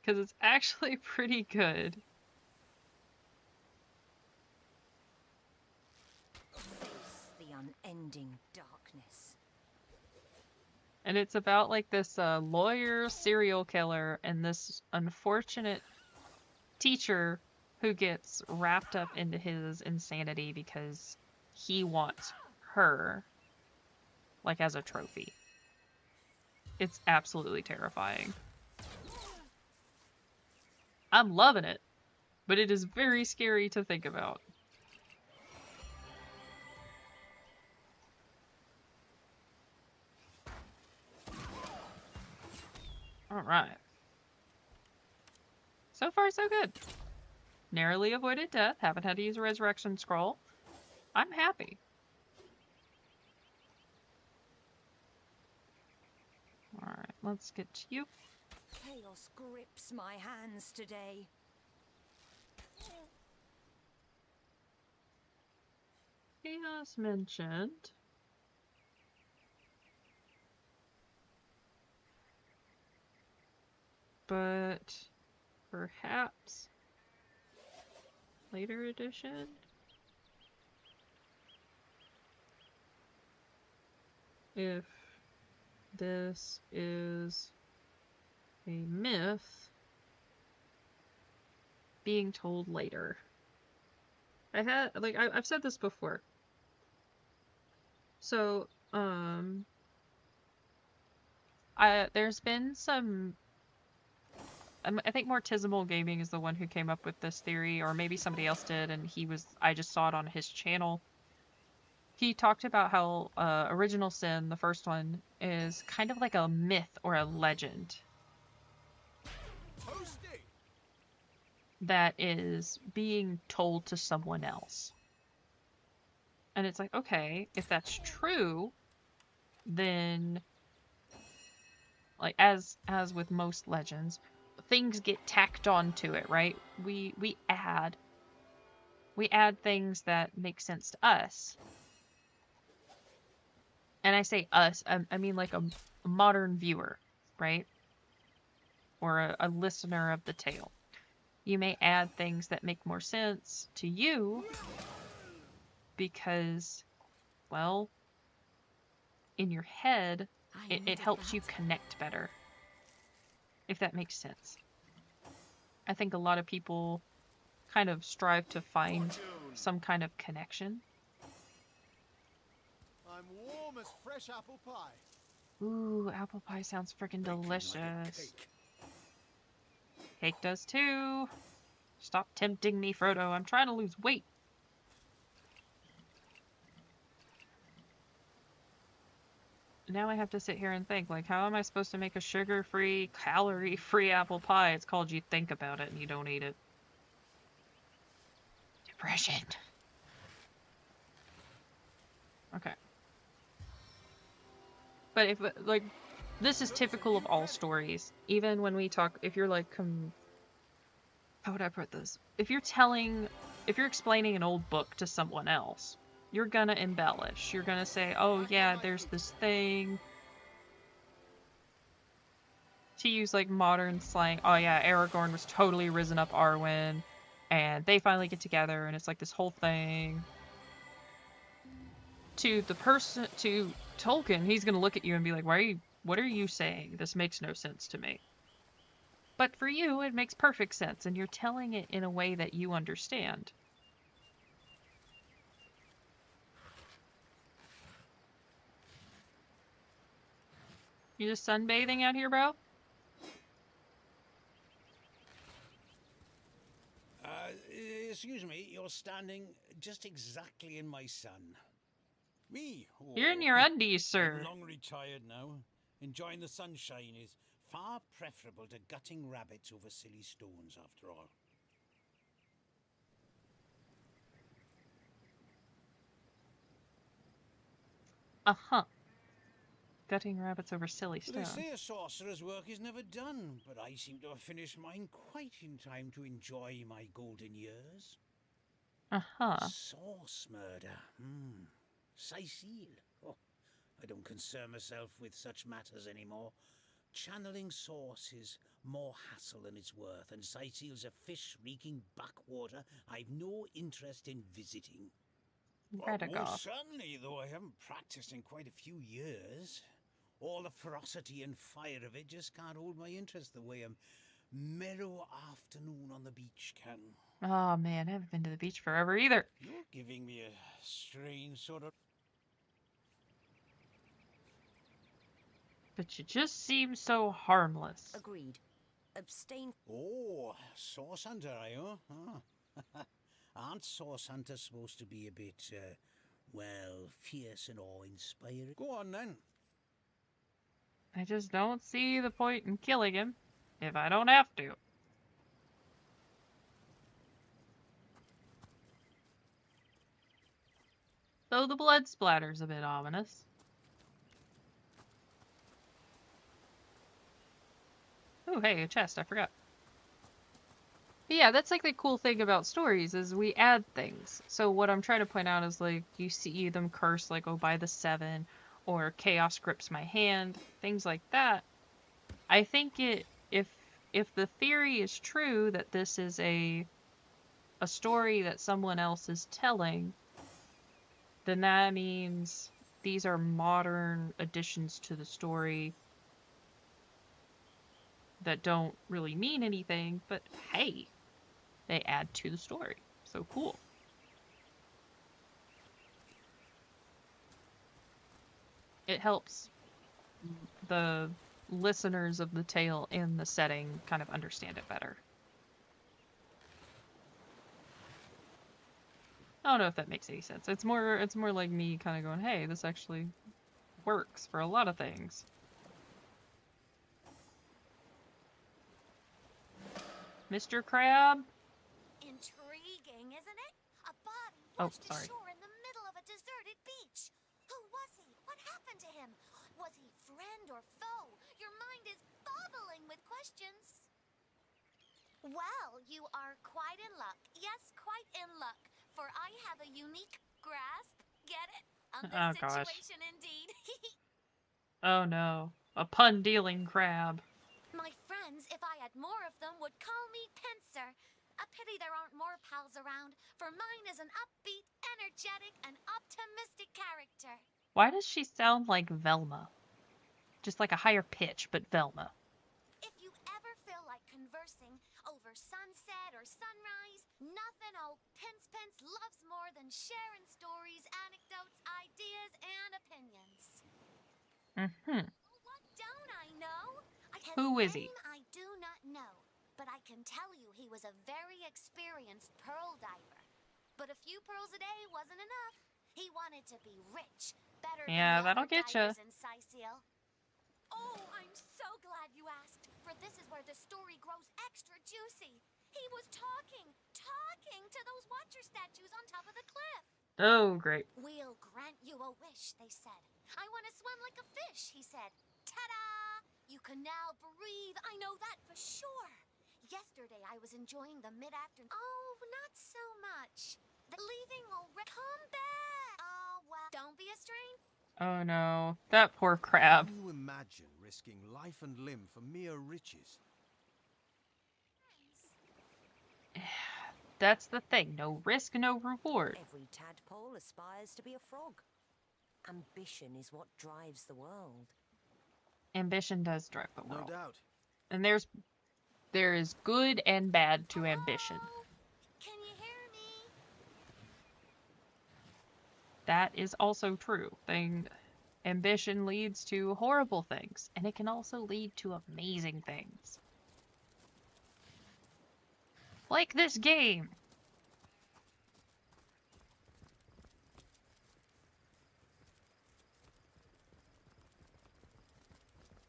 Because it's actually pretty good. The unending darkness. And it's about like this lawyer serial killer and this unfortunate teacher who gets wrapped up into his insanity because he wants her, like, as a trophy. It's absolutely terrifying. I'm loving it, but it is very scary to think about. Alright. So far, so good. Narrowly avoided death. Haven't had to use a resurrection scroll. I'm happy. Alright, let's get to you. Chaos grips my hands today. Chaos mentioned. But perhaps later edition? If this is a myth being told later. I've said this before. So, there's been some I think Mortizimal Gaming is the one who came up with this theory, or maybe somebody else did, and I just saw it on his channel. He talked about how Original Sin, the first one, is kind of like a myth or a legend that is being told to someone else. And it's like, okay, if that's true, then, like, as with most legends, things get tacked onto it, right? We add things that make sense to us. And I say us, I mean like a modern viewer, right? Or a listener of the tale. You may add things that make more sense to you because, well, in your head, it helps you connect better. If that makes sense. I think a lot of people kind of strive to find some kind of connection. I'm warm as fresh apple pie. Ooh, apple pie sounds freaking delicious. Cake does too. Stop tempting me, Frodo. I'm trying to lose weight. Now I have to sit here and think, like, how am I supposed to make a sugar-free, calorie-free apple pie? It's called you think about it and you don't eat it. Depression. Okay. But if, like, this is typical of all stories. Even when we talk, if you're like, how would I put this? If you're explaining an old book to someone else, you're gonna embellish. You're gonna say, oh yeah, there's this thing. To use like modern slang, oh yeah, Aragorn was totally risen up Arwen, and they finally get together, and it's like this whole thing. To Tolkien, he's gonna look at you and be like, what are you saying? This makes no sense to me. But for you, it makes perfect sense, and you're telling it in a way that you understand. You just sunbathing out here, bro? Excuse me, you're standing just exactly in my sun. Me? Oh, You're in your undies, sir. I'm long retired now. Enjoying the sunshine is far preferable to gutting rabbits over silly stones, after all. Uh-huh. Gutting rabbits over silly They stones. say a sorcerer's work is never done, but I seem to have finished mine quite in time to enjoy my golden years. Uh-huh. Source murder. Cecile. Oh, I don't concern myself with such matters anymore. Channeling source is more hassle than it's worth, and Cecile's a fish-reeking backwater I've no interest in visiting. Most certainly, though I haven't practiced in quite a few years. All the ferocity and fire of it just can't hold my interest the way a mellow afternoon on the beach can. Oh man, I haven't been to the beach forever either. You're giving me a strange sort of... But you just seem so harmless. Agreed. Abstain. Oh, source hunter, are you? Oh. Aren't source hunters supposed to be a bit, well, fierce and awe-inspiring? Go on, then. I just don't see the point in killing him if I don't have to. Though the blood splatter's a bit ominous. Oh, hey, a chest, I forgot. But yeah, that's like the cool thing about stories is we add things. So what I'm trying to point out is like you see them curse like, oh, by the 7, or chaos grips my hand, things like that. I think if the theory is true that this is a story that someone else is telling, then that means these are modern additions to the story that don't really mean anything, but hey, they add to the story. So cool. It helps the listeners of the tale in the setting kind of understand it better. I don't know if that makes any sense. It's more like me kind of going, hey, this actually works for a lot of things. Mr. Crab? Intriguing, isn't it? A body washed ashore in the middle of a deserted beach. Who was he? What happened to him? Was he friend or foe? Your mind is bubbling with questions. Well, you are quite in luck. Yes, quite in luck. For I have a unique grasp, get it? On this situation indeed. Oh no. A pun-dealing crab. My friends, if I had more of them, would call me Pincer. A pity there aren't more pals around, for mine is an upbeat, energetic, and optimistic character. Why does she sound like Velma? Just like a higher pitch, but Velma. If you ever feel like conversing over sunset or sunrise, nothing old Pince loves more than sharing stories, anecdotes, ideas, and opinions. Mm-hmm. What don't I know? Who is he? I do not know, but I can tell you he was a very experienced pearl diver. But a few pearls a day wasn't enough. He wanted to be rich, better Yeah, than the that'll other get ya. divers in Sicil. Oh, I'm so glad you asked, for this is where the story grows extra juicy. He was talking to those watcher statues on top of the cliff. Oh, great. We'll grant you a wish, they said. I want to swim like a fish, he said. Ta-da! You can now breathe, I know that for sure. Yesterday I was enjoying the mid-afternoon. Oh, not so much. The leaving already. Come back! Oh, well, don't be a stranger. Oh no. That poor crab. Can you imagine risking life and limb for mere riches? That's the thing. No risk, no reward. Every tadpole aspires to be a frog. Ambition is what drives the world. Ambition does drive the world. No doubt. And there is good and bad to ambition. Can you hear me? That is also true. Ambition leads to horrible things, and it can also lead to amazing things. Like this game.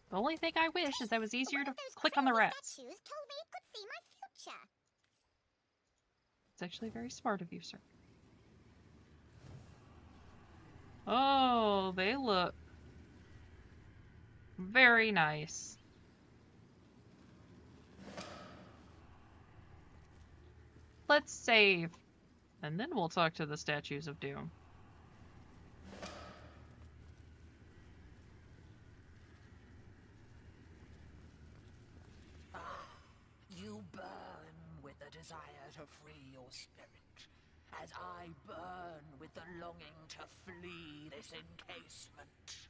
The only thing I wish is that it was easier to click on the rats. Statues told me it could see my future. It's actually very smart of you, sir. Oh, they look very nice. Let's save, and then we'll talk to the statues of doom. You burn with the desire to free your spirit, as I burn with the longing to flee this encasement.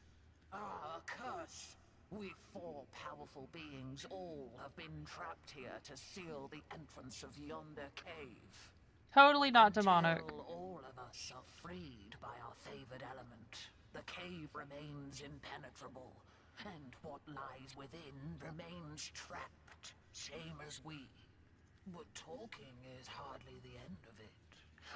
Ah, curse! We four powerful beings all have been trapped here to seal the entrance of yonder cave. Totally not demonic. Until all of us are freed by our favored element, the cave remains impenetrable, and what lies within remains trapped, same as we. But talking is hardly the end of it.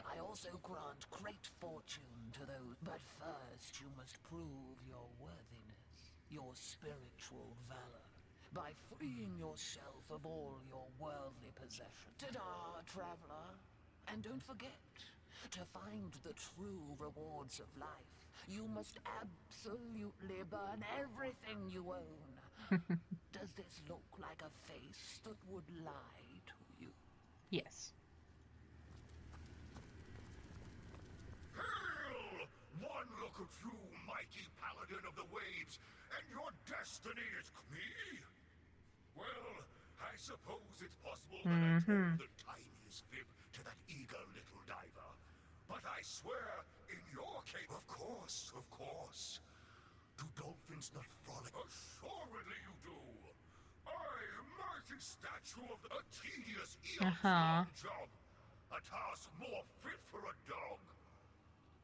I also grant great fortune to those, but first you must prove your worthiness, your spiritual valor, by freeing yourself of all your worldly possessions. Ta-da, traveler! And don't forget, to find the true rewards of life, you must absolutely burn everything you own. Does this look like a face that would lie to you? Yes. Hail! One look at you, mighty paladin of the waves, and your destiny is me? Well, I suppose it's possible that I told the tiniest fib to that eager little diver. But I swear, in your case, of course. Do dolphins not frolic? Assuredly you do. I, mighty statue of a tedious eon-long job. A task more fit for a dog.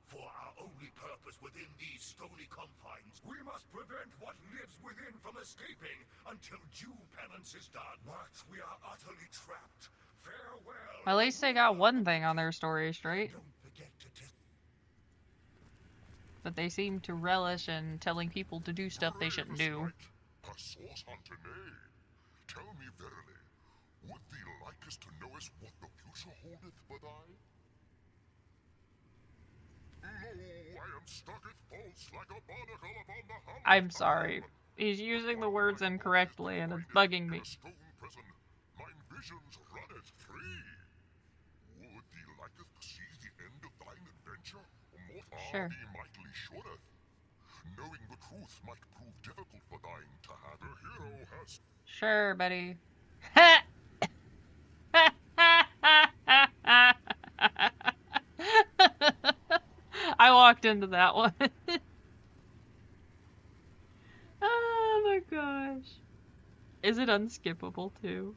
For our only purpose within these stony confines, we must prevent what lives within from escaping until due penance is done. But we are utterly trapped. Farewell. At least they got one thing on their story straight. But they seem to relish in telling people to do stuff they shouldn't do. A source hunter, nay. Tell me verily, would thee likest to knowest what the future holdeth for thy? Lo, I am stuck at false like a barnacle upon the hump. I'm sorry. He's using the words incorrectly and it's bugging me. Stone prison, mine visions runneth free. Would thee liketh to see the end of thine adventure? Sure. Thee mightily shorteth. Knowing the truth might prove difficult for thine to have. The hero has... Sure, buddy. I walked into that one. Oh my gosh. Is it unskippable too?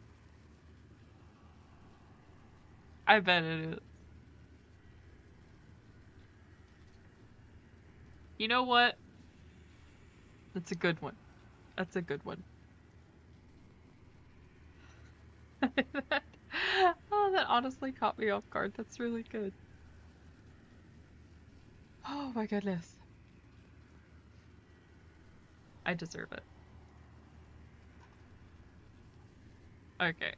I bet it is. You know what? That's a good one. That's a good one. Oh, that honestly caught me off guard. That's really good. Oh my goodness. I deserve it. Okay.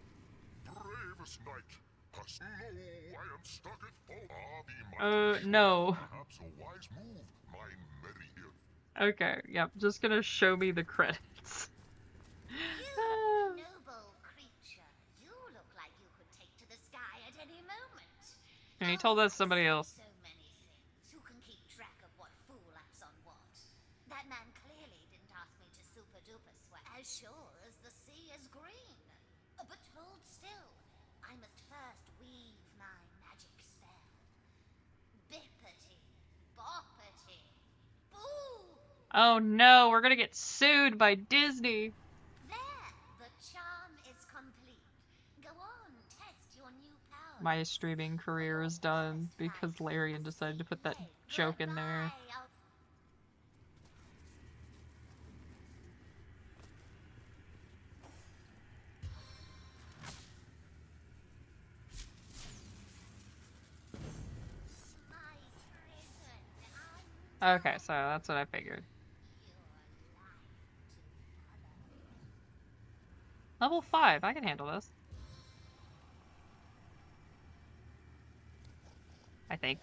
Bravest knight, lo, I am stuck at fault. No. Perhaps a wise move, mine merry ear. Okay, yep, just gonna show me the credits. Noble creature, you look like you could take to the sky at any moment. And he told us somebody else. So many things. Who can keep track of what fool acts on what? That man clearly didn't ask me to super duper sweat. As sure as the sea is green. But hold still. I must first weave my magic spell. Bippity, boppity, boo! Oh no, we're gonna get sued by Disney. There, the charm is complete. Go on, test your new power. My streaming career is done because Larian decided to put that joke in there. Okay, so that's what I figured. Level 5, I can handle this. I think.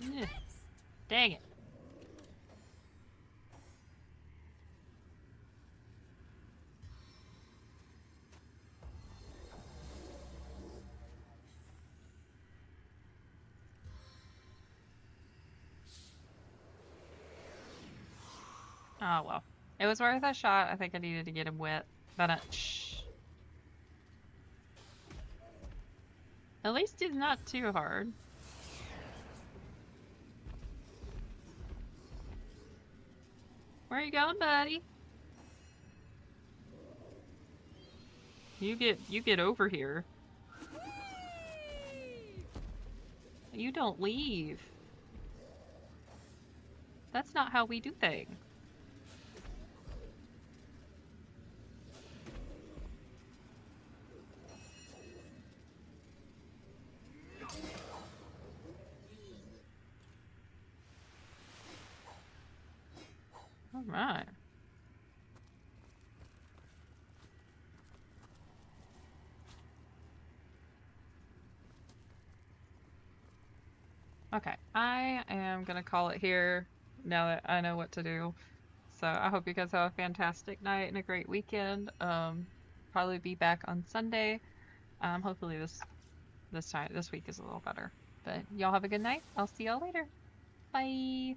Ugh. Dang it. Oh well. It was worth a shot. I think I needed to get him wet. But shh. At least he's not too hard. Where you going, buddy? You get over here. You don't leave. That's not how we do things. All right. Okay, I am gonna call it here now that I know what to do. So I hope you guys have a fantastic night and a great weekend. Probably be back on Sunday. Hopefully this week is a little better. But y'all have a good night. I'll see y'all later. Bye.